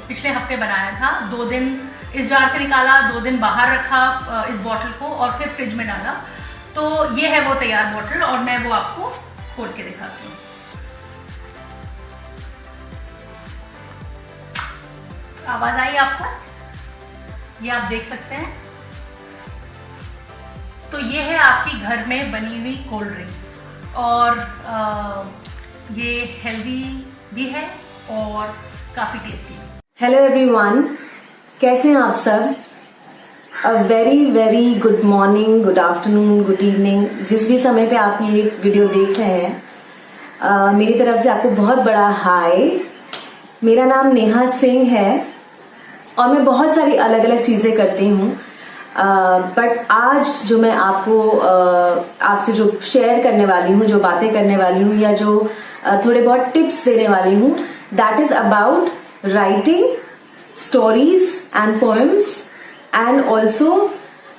पिछले हफ्ते बनाया था। 2 दिन इस जार से निकाला, 2 दिन बाहर रखा इस बॉटल को और फिर फ्रिज में डाला। तो ये है वो तैयार बॉटल और मैं वो आपको खोल के दिखाती हूँ। आवाज आई आपको? ये आप देख सकते हैं। तो ये है आपकी घर में बनी हुई कोल्ड ड्रिंक और ये हेल्दी भी है और काफी टेस्टी है।
हेलो एवरीवन, कैसे हैं आप सब? A very very good morning, good afternoon, good evening, जिस भी समय पे आप ये वीडियो देख रहे हैं, मेरी तरफ से आपको बहुत बड़ा हाय। मेरा नाम नेहा सिंह है और मैं बहुत सारी अलग अलग चीजें करती हूँ, बट आज जो मैं आपको आपसे जो शेयर करने वाली हूँ, जो बातें करने वाली हूँ या जो थोड़े बहुत टिप्स देने वाली हूँ, that is about writing stories and poems and also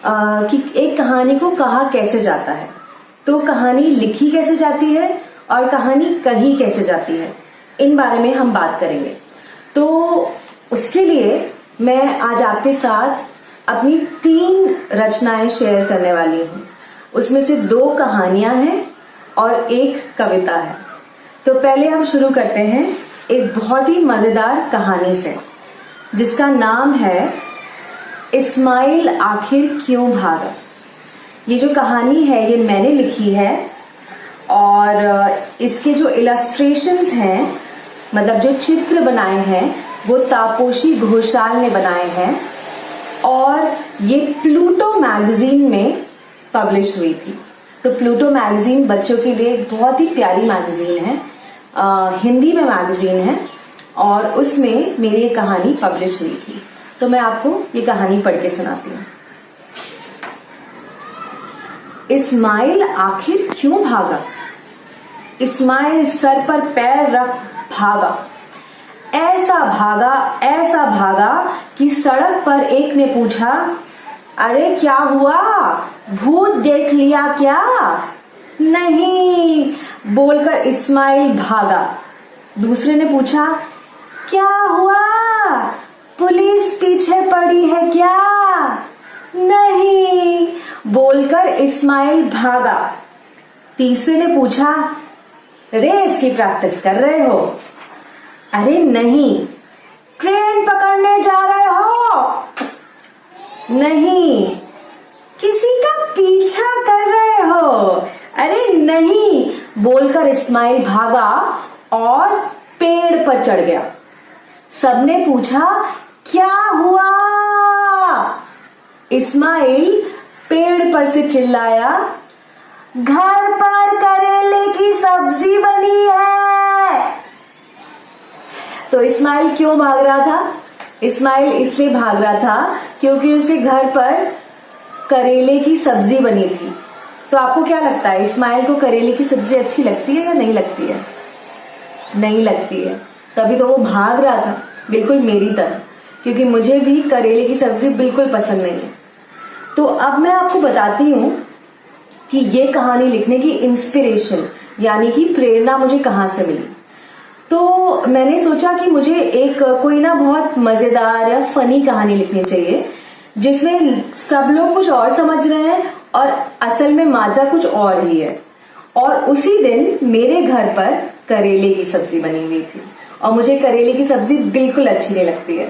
कि एक कहानी को कहा कैसे जाता है, तो कहानी लिखी कैसे जाती है और कहानी कही कैसे जाती है, इन बारे में हम बात करेंगे। तो उसके लिए मैं आज आपके साथ अपनी 3 रचनाएं शेयर करने वाली हूँ। उसमें से 2 कहानियां हैं और 1 कविता है। तो पहले हम शुरू करते हैं एक बहुत ही मजेदार कहानी से, जिसका नाम है इस्माइल आखिर क्यों भागा। ये जो कहानी है ये मैंने लिखी है और इसके जो इलस्ट्रेशंस हैं, मतलब जो चित्र बनाए हैं, वो तापोशी घोषाल ने बनाए हैं और ये प्लूटो मैगजीन में पब्लिश हुई थी। तो प्लूटो मैगजीन बच्चों के लिए एक बहुत ही प्यारी मैगजीन है, हिंदी में मैगजीन है और उसमें मेरी ये कहानी पब्लिश हुई थी। तो मैं आपको ये कहानी पढ़ के सुनाती हूँ। इस्माइल आखिर क्यों भागा। इस्माइल सर पर पैर रख भागा, ऐसा भागा कि सड़क पर एक ने पूछा, अरे क्या हुआ, भूत देख लिया क्या? नहीं, बोलकर इस्माइल भागा। दूसरे ने पूछा, क्या हुआ, पुलिस पीछे पड़ी है क्या? नहीं, बोलकर इस्माइल भागा। तीसरे ने पूछा, रेस की प्रैक्टिस कर रहे हो? अरे नहीं, ट्रेन पकड़ने जा रहे हो? नहीं, किसी का पीछा कर रहे हो? अरे नहीं, बोलकर इस्माइल भागा और पेड़ पर चढ़ गया। सबने पूछा, क्या हुआ? इस्माइल पेड़ पर से चिल्लाया, घर पर करेले की सब्जी बनी है। तो इस्माइल क्यों भाग रहा था? इस्माइल इसलिए भाग रहा था क्योंकि उसके घर पर करेले की सब्जी बनी थी। तो आपको क्या लगता है, इस्माइल को करेले की सब्जी अच्छी लगती है या नहीं लगती है? नहीं लगती है, तभी तो वो भाग रहा था, बिल्कुल मेरी तरह, क्योंकि मुझे भी करेले की सब्जी बिल्कुल पसंद नहीं है। तो अब मैं आपको बताती हूँ कि ये कहानी लिखने की इंस्पिरेशन यानी कि प्रेरणा मुझे कहाँ से मिली। तो मैंने सोचा कि मुझे एक कोई ना बहुत मजेदार या फनी कहानी लिखनी चाहिए, जिसमें सब लोग कुछ और समझ रहे हैं और असल में माजा कुछ और ही है। और उसी दिन मेरे घर पर करेले की सब्जी बनी हुई थी और मुझे करेले की सब्जी बिल्कुल अच्छी नहीं लगती है।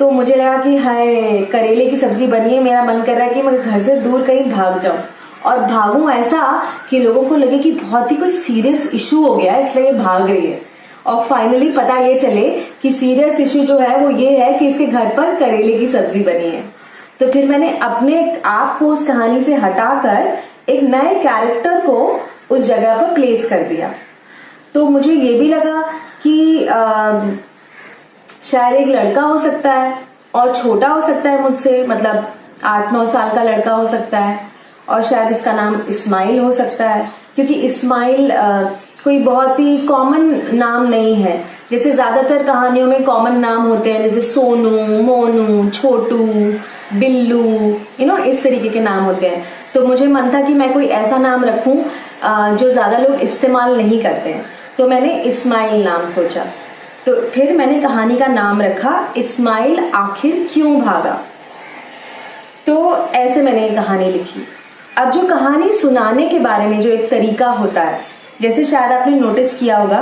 तो मुझे लगा कि हाय, करेले की सब्जी बनी है, मेरा मन कर रहा है कि मैं घर से दूर कहीं भाग जाऊं और भागूं ऐसा कि लोगों को लगे कि बहुत ही कोई सीरियस इशू हो गया है, इसलिए ये भाग रही है। और फाइनली पता ये चले कि सीरियस इशू जो है वो ये है कि इसके घर पर करेले की सब्जी बनी है। तो फिर मैंने अपने आप को उस कहानी से हटाकर एक नए कैरेक्टर को उस जगह पर प्लेस कर दिया। तो मुझे ये भी लगा कि शायद एक लड़का हो सकता है और छोटा हो सकता है मुझसे, मतलब 8-9 साल का लड़का हो सकता है, और शायद उसका नाम इस्माइल हो सकता है, क्योंकि इस्माइल कोई बहुत ही कॉमन नाम नहीं है। जैसे ज्यादातर कहानियों में कॉमन नाम होते हैं, जैसे सोनू, मोनू, छोटू, बिल्लू, इस तरीके के नाम होते हैं। तो मुझे मन था कि मैं कोई ऐसा नाम रखूं जो ज्यादा लोग इस्तेमाल नहीं करते हैं, तो मैंने इस्माइल नाम सोचा। तो फिर मैंने कहानी का नाम रखा इस्माइल आखिर क्यों भागा। तो ऐसे मैंने ये कहानी लिखी। अब जो कहानी सुनाने के बारे में जो एक तरीका होता है, जैसे शायद आपने नोटिस किया होगा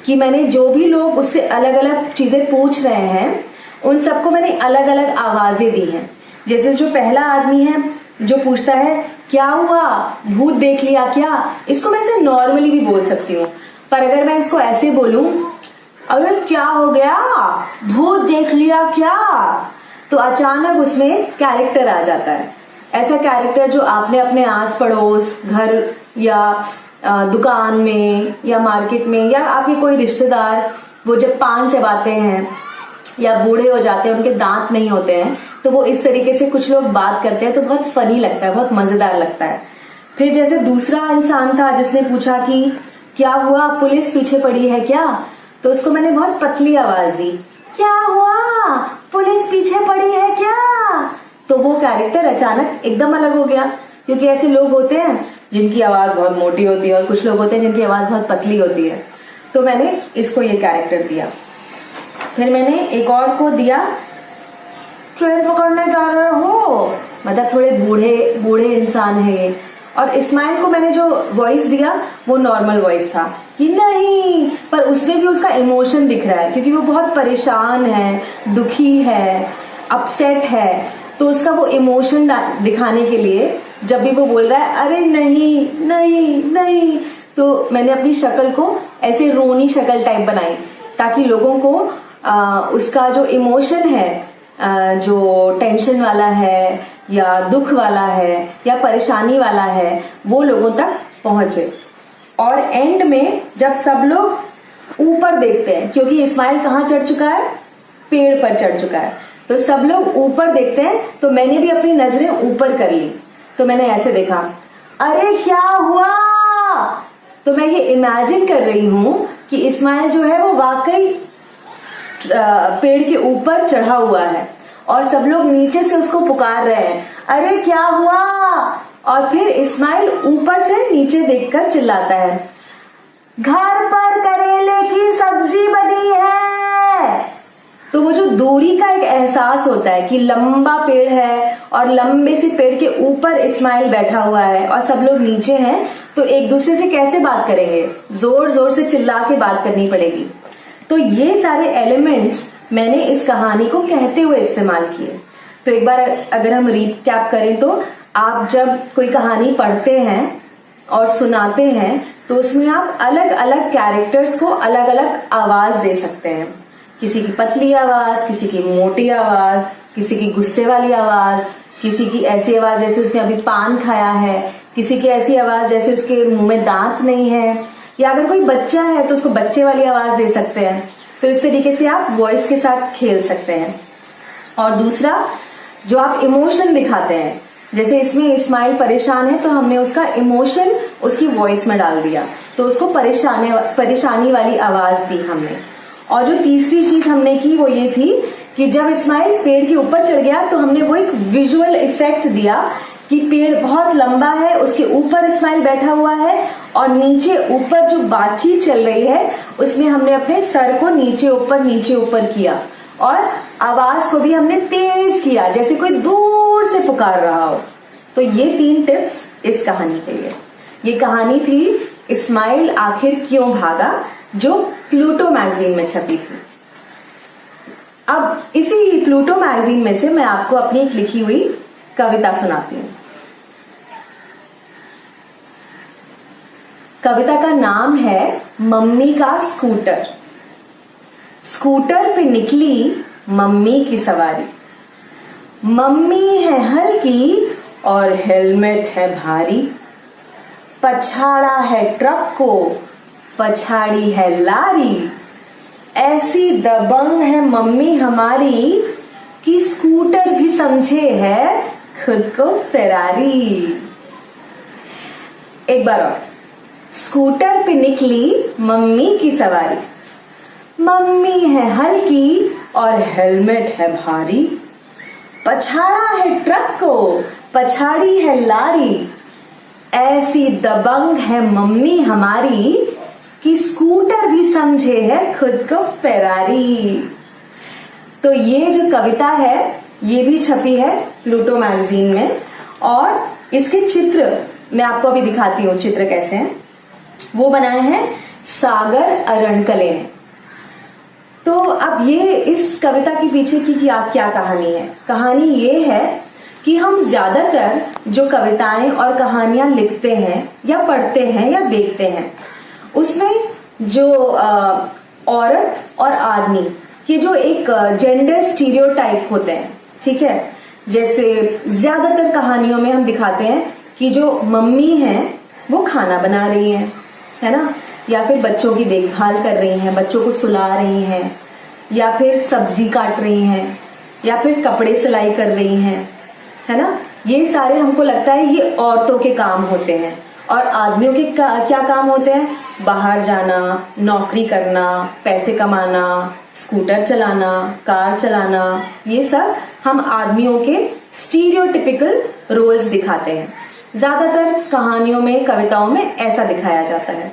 कि मैंने जो भी लोग उससे अलग अलग चीजें पूछ रहे हैं उन सबको मैंने अलग अलग आवाजें दी हैं। जैसे जो पहला आदमी है जो पूछता है क्या हुआ, भूत देख लिया क्या, इसको मैं ऐसे नॉर्मली भी बोल सकती हूँ, पर अगर मैं इसको ऐसे बोलूं, अरे क्या हो गया, भूत देख लिया क्या, तो अचानक उसमें कैरेक्टर आ जाता है। ऐसा कैरेक्टर जो आपने अपने आस पड़ोस, घर या दुकान में या मार्केट में, या आपके कोई रिश्तेदार वो जब पान चबाते हैं या बूढ़े हो जाते हैं, उनके दांत नहीं होते हैं, तो वो इस तरीके से कुछ लोग बात करते हैं, तो बहुत फनी लगता है, बहुत मजेदार लगता है। फिर जैसे दूसरा इंसान था जिसने पूछा कि क्या हुआ, पुलिस पीछे पड़ी है क्या, तो उसको मैंने बहुत पतली आवाज दी, क्या हुआ, पुलिस पीछे पड़ी है क्या। तो वो कैरेक्टर अचानक एकदम अलग हो गया, क्योंकि ऐसे लोग होते हैं जिनकी आवाज बहुत मोटी होती है और कुछ लोग होते हैं जिनकी आवाज बहुत पतली होती है। तो मैंने इसको ये कैरेक्टर दिया। फिर मैंने एक और को दिया, ट्रेन पकड़ने जा रहे हो, मतलब थोड़े बूढ़े इंसान है ये। और इस्माइल को मैंने जो वॉइस दिया वो नॉर्मल वॉइस था कि नहीं, पर उसमें भी उसका इमोशन दिख रहा है, क्योंकि वो बहुत परेशान है, दुखी है, अपसेट है। तो उसका वो इमोशन दिखाने के लिए जब भी वो बोल रहा है अरे नहीं नहीं नहीं, तो मैंने अपनी शक्ल को ऐसे रोनी शक्ल टाइप बनाई, ताकि लोगों को उसका जो इमोशन है, जो टेंशन वाला है या दुख वाला है या परेशानी वाला है, वो लोगों तक पहुंचे। और एंड में जब सब लोग ऊपर देखते हैं, क्योंकि इस्माइल कहाँ चढ़ चुका है, पेड़ पर चढ़ चुका है, तो सब लोग ऊपर देखते हैं, तो मैंने भी अपनी नजरें ऊपर कर ली। तो मैंने ऐसे देखा, अरे क्या हुआ, तो मैं ये इमेजिन कर रही हूं कि इस्माइल जो है वो वाकई पेड़ के ऊपर चढ़ा हुआ है और सब लोग नीचे से उसको पुकार रहे हैं, अरे क्या हुआ। और फिर इस्माइल ऊपर से नीचे देखकर चिल्लाता है, घर पर करेले की सब्जी बनी है। तो वो जो दूरी का एक एहसास होता है कि लंबा पेड़ है और लंबे से पेड़ के ऊपर इस्माइल बैठा हुआ है और सब लोग नीचे हैं, तो एक दूसरे से कैसे बात करेंगे, जोर जोर से चिल्ला के बात करनी पड़ेगी। तो ये सारे एलिमेंट्स मैंने इस कहानी को कहते हुए इस्तेमाल किए। तो एक बार अगर हम रीकैप करें, तो आप जब कोई कहानी पढ़ते हैं और सुनाते हैं तो उसमें आप अलग अलग कैरेक्टर्स को अलग अलग आवाज दे सकते हैं। किसी की पतली आवाज, किसी की मोटी आवाज, किसी की गुस्से वाली आवाज, किसी की ऐसी आवाज जैसे उसने अभी पान खाया है, किसी की ऐसी आवाज जैसे उसके मुंह में दांत नहीं है, या अगर कोई बच्चा है तो उसको बच्चे वाली आवाज दे सकते हैं। तो इस तरीके से आप वॉइस के साथ खेल सकते हैं। और दूसरा, जो आप इमोशन दिखाते हैं, जैसे इसमें इस्माइल परेशान है तो हमने उसका इमोशन उसकी वॉइस में डाल दिया, तो उसको परेशानी वाली आवाज दी हमने। और जो तीसरी चीज हमने की वो ये थी कि जब इस्माइल पेड़ के ऊपर चढ़ गया तो हमने वो एक विजुअल इफेक्ट दिया कि पेड़ बहुत लंबा है, उसके ऊपर इस्माइल बैठा हुआ है और नीचे ऊपर जो बातचीत चल रही है उसमें हमने अपने सर को नीचे ऊपर किया और आवाज को भी हमने तेज किया, जैसे कोई दूर से पुकार रहा हो। तो ये 3 टिप्स इस कहानी के लिए। ये कहानी थी इस्माइल आखिर क्यों भागा, जो प्लूटो मैगजीन में छपी थी। अब इसी प्लूटो मैगजीन में से मैं आपको अपनी एक लिखी हुई कविता सुनाती हूँ। कविता का नाम है मम्मी का स्कूटर। स्कूटर पे निकली मम्मी की सवारी, मम्मी है हल्की और हेलमेट है भारी, पछाड़ा है ट्रक को, पछाड़ी है लारी, ऐसी दबंग है मम्मी हमारी कि स्कूटर भी समझे है खुद को फेरारी। एक बार और, स्कूटर पे निकली मम्मी की सवारी, मम्मी है हल्की और हेलमेट है भारी, पछाड़ा है ट्रक को, पछाड़ी है लारी, ऐसी दबंग है मम्मी हमारी कि स्कूटर भी समझे है खुद को फेरारी। तो ये जो कविता है ये भी छपी है प्लूटो मैगजीन में, और इसके चित्र मैं आपको अभी दिखाती हूँ चित्र कैसे हैं। वो बनाए हैं सागर अरणकले ने। तो अब ये इस कविता के पीछे की क्या कहानी है? कहानी ये है कि हम ज्यादातर जो कविताएं और कहानियां लिखते हैं या पढ़ते हैं या देखते हैं, उसमें जो औरत और आदमी के जो एक जेंडर स्टीरियोटाइप होते हैं, ठीक है, जैसे ज्यादातर कहानियों में हम दिखाते हैं कि जो मम्मी हैं वो खाना बना रही हैं, है ना, या फिर बच्चों की देखभाल कर रही हैं, बच्चों को सुला रही हैं, या फिर सब्जी काट रही हैं, या फिर कपड़े सिलाई कर रही हैं, है ना। ये सारे हमको लगता है ये औरतों के काम होते हैं। और आदमियों के क्या काम होते हैं? बाहर जाना, नौकरी करना, पैसे कमाना, स्कूटर चलाना, कार चलाना, ये सब हम आदमियों के स्टीरियोटिपिकल रोल्स दिखाते हैं। ज्यादातर कहानियों में, कविताओं में ऐसा दिखाया जाता है,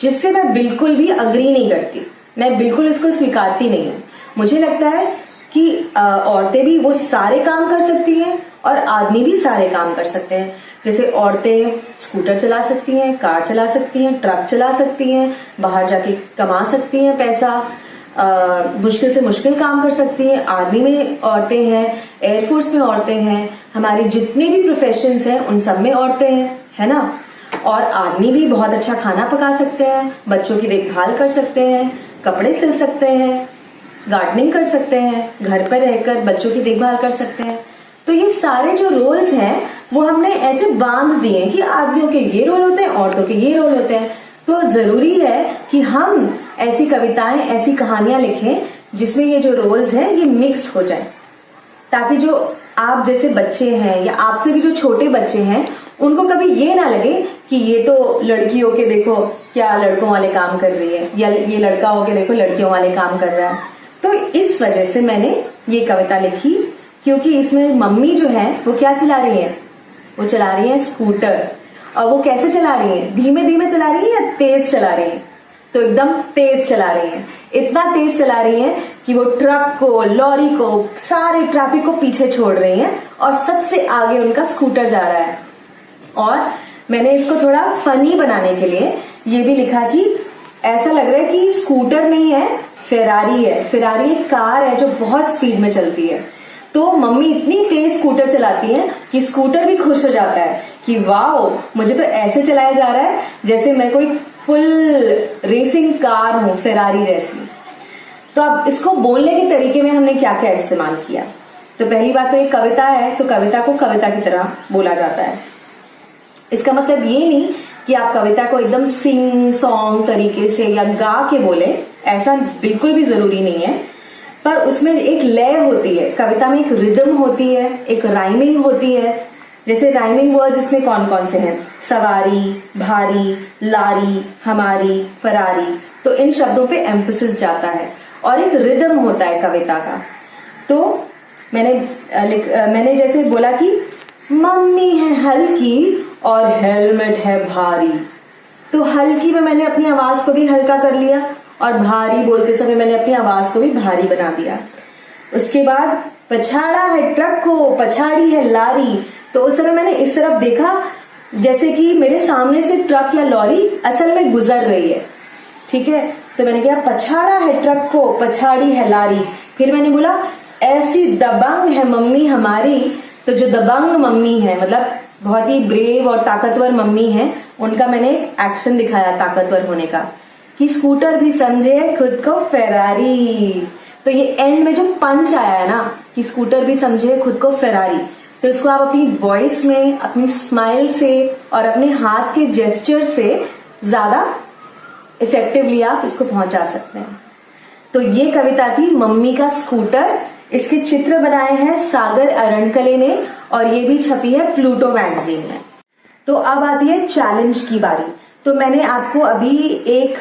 जिससे मैं बिल्कुल भी अग्री नहीं करती, मैं बिल्कुल इसको स्वीकारती नहीं हूँ। मुझे लगता है कि औरतें भी वो सारे काम कर सकती हैं और आदमी भी सारे काम कर सकते हैं। जैसे औरतें स्कूटर चला सकती हैं, कार चला सकती हैं, ट्रक चला सकती हैं, बाहर जाके कमा सकती हैं पैसा, मुश्किल से मुश्किल काम कर सकती हैं। आर्मी में औरतें हैं, एयरफोर्स में औरतें हैं, हमारे जितने भी प्रोफेशंस हैं उन सब में औरतें हैं, है ना। और आदमी भी बहुत अच्छा खाना पका सकते हैं, बच्चों की देखभाल कर सकते हैं, कपड़े सिल सकते हैं, गार्डनिंग कर सकते हैं, घर पर रहकर बच्चों की देखभाल कर सकते हैं। तो ये सारे जो रोल्स हैं वो हमने ऐसे बांध दिए कि आदमियों के ये रोल होते हैं, औरतों के ये रोल होते हैं। तो जरूरी है कि हम ऐसी कविताएं, ऐसी कहानियां लिखें जिसमें ये जो रोल्स हैं ये मिक्स हो जाए, ताकि जो आप जैसे बच्चे हैं या आपसे भी जो छोटे बच्चे हैं उनको कभी ये ना लगे कि ये तो लड़की होके देखो क्या लड़कों वाले काम कर रही है, या ये लड़का होके देखो लड़कियों वाले काम कर रहा है। तो इस वजह से मैंने ये कविता लिखी, क्योंकि इसमें मम्मी जो है वो क्या चला रही है? वो चला रही है स्कूटर। और वो कैसे चला रही है? धीमे धीमे चला रही है या तेज चला रही है? तो एकदम तेज चला रही है। इतना तेज चला रही है कि वो ट्रक को, लॉरी को, सारे ट्रैफिक को पीछे छोड़ रही है और सबसे आगे उनका स्कूटर जा रहा है। और मैंने इसको थोड़ा फनी बनाने के लिए ये भी लिखा कि ऐसा लग रहा है कि स्कूटर नहीं है, फेरारी है। फेरारी एक कार है जो बहुत स्पीड में चलती है। तो मम्मी इतनी तेज स्कूटर चलाती है कि स्कूटर भी खुश हो जाता है कि वाओ, मुझे तो ऐसे चलाया जा रहा है जैसे मैं कोई फुल रेसिंग कार हूं, फेरारी जैसी। तो अब इसको बोलने के तरीके में हमने क्या क्या इस्तेमाल किया? तो पहली बात तो एक कविता है, तो कविता को कविता की तरह बोला जाता है। इसका मतलब ये नहीं कि आप कविता को एकदम सिंग सॉन्ग तरीके से या गा के बोले, ऐसा बिल्कुल भी जरूरी नहीं है। पर उसमें एक लय होती है, कविता में एक रिदम होती है, एक राइमिंग होती है। जैसे राइमिंग वर्ड्स इसमें कौन कौन से हैं? सवारी, भारी, लारी, हमारी, फरारी। तो इन शब्दों पे एम्फेसिस जाता है और एक रिदम होता है कविता का। तो मैंने जैसे बोला कि मम्मी है हल्की और हेलमेट है भारी, तो हल्की में मैंने अपनी आवाज को भी हल्का कर लिया और भारी बोलते समय मैंने अपनी आवाज को भी भारी बना दिया। उसके बाद पछाड़ा है ट्रक को, पछाड़ी है लारी। तो उस समय मैंने इस तरफ देखा जैसे कि मेरे सामने से ट्रक या लॉरी असल में गुजर रही है, ठीक है। तो मैंने कहा पछाड़ा है ट्रक को, पछाड़ी है लारी। फिर मैंने बोला ऐसी दबंग है मम्मी हमारी। तो जो दबंग मम्मी है, मतलब बहुत ही ब्रेव और ताकतवर मम्मी है, उनका मैंने एक्शन दिखाया ताकतवर होने का, कि स्कूटर भी समझे खुद को फेरारी। तो ये एंड में जो पंच आया है ना, कि स्कूटर भी समझे खुद को फेरारी। तो इसको आप अपनी वॉइस में, अपनी स्माइल से और अपने हाथ के जेस्चर से ज्यादा इफेक्टिवली आप इसको पहुंचा सकते हैं। तो ये कविता थी मम्मी का स्कूटर। इसके चित्र बनाए हैं सागर अरणकले ने और ये भी छपी है प्लूटो मैगजीन में। तो अब आती है चैलेंज की बारी। तो मैंने आपको अभी एक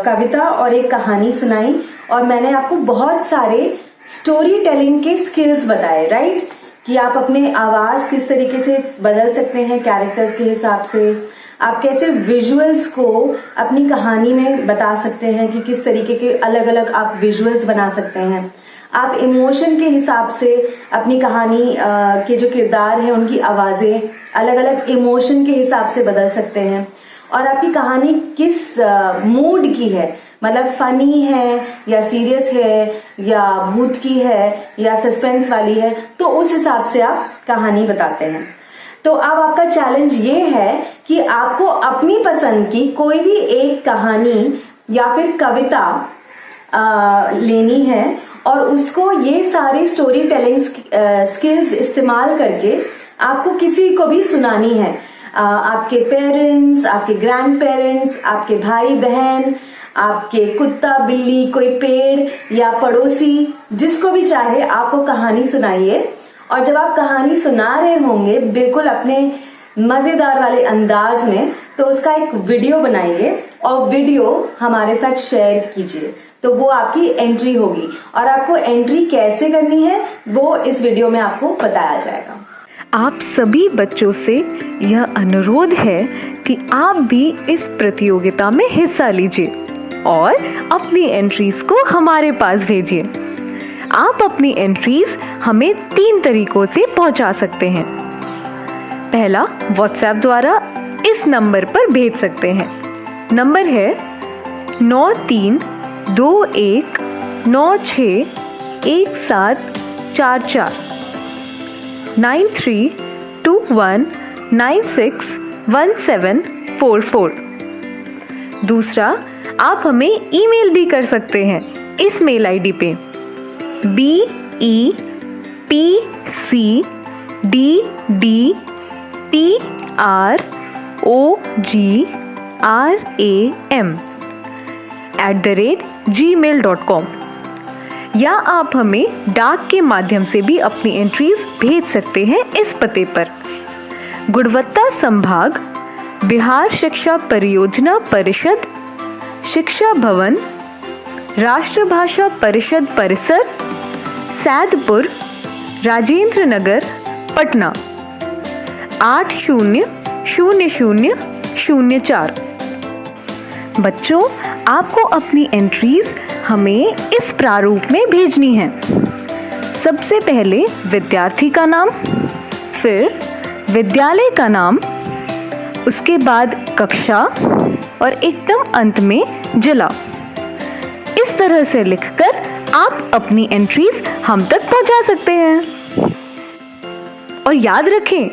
कविता और एक कहानी सुनाई और मैंने आपको बहुत सारे स्टोरी टेलिंग के स्किल्स बताए, राइट? कि आप अपने आवाज किस तरीके से बदल सकते हैं कैरेक्टर्स के हिसाब से, आप कैसे विजुअल्स को अपनी कहानी में बता सकते हैं कि किस तरीके के अलग अलग आप विजुअल्स बना सकते हैं, आप इमोशन के हिसाब से अपनी कहानी के जो किरदार हैं उनकी आवाजें अलग अलग इमोशन के हिसाब से बदल सकते हैं, और आपकी कहानी किस मूड की है, मतलब फनी है या सीरियस है या भूत की है या सस्पेंस वाली है, तो उस हिसाब से आप कहानी बताते हैं। तो अब आपका चैलेंज ये है कि आपको अपनी पसंद की कोई भी एक कहानी या फिर कविता लेनी है और उसको ये सारे स्टोरी टेलिंग स्किल्स इस्तेमाल करके आपको किसी को भी सुनानी है। आपके पेरेंट्स, आपके ग्रैंड पेरेंट्स, आपके भाई बहन, आपके कुत्ता बिल्ली, कोई पेड़ या पड़ोसी, जिसको भी चाहे आपको कहानी सुनाइए। और जब आप कहानी सुना रहे होंगे बिल्कुल अपने मजेदार वाले अंदाज में, तो उसका एक वीडियो बनाइए और वीडियो हमारे साथ शेयर कीजिए। तो वो आपकी एंट्री होगी और आपको एंट्री कैसे करनी है वो इस वीडियो में आपको बताया जाएगा।
आप सभी बच्चों से यह अनुरोध है कि आप भी इस प्रतियोगिता में हिस्सा लीजिए और अपनी एंट्रीज को हमारे पास भेजिए। आप अपनी एंट्रीज हमें 3 तरीकों से पहुंचा सकते हैं। पहला, व्हाट्सएप द्वारा इस नंबर पर भेज सकते हैं। नंबर है 9321961744 9321961744। दूसरा, आप हमें ईमेल भी कर सकते हैं इस मेल आईडी पे BEPCDDPRAM@gmail.com, या आप हमें डाक के माध्यम से भी अपनी एंट्रीज भेज सकते हैं इस पते पर। गुणवत्ता संभाग, बिहार शिक्षा परियोजना परिषद, शिक्षा भवन, राष्ट्रभाषा परिषद परिसर, सैदपुर, राजेंद्र नगर, पटना 800004। बच्चों, आपको अपनी एंट्रीज हमें इस प्रारूप में भेजनी है। सबसे पहले विद्यार्थी का नाम, फिर विद्यालय का नाम, उसके बाद कक्षा और एकदम अंत में जिला। इस तरह से लिखकर आप अपनी एंट्रीज हम तक पहुंचा सकते हैं। और याद रखें,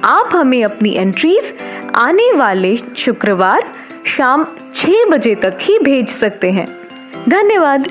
आप हमें अपनी एंट्रीज आने वाले शुक्रवार शाम 6 बजे तक ही भेज सकते हैं। धन्यवाद।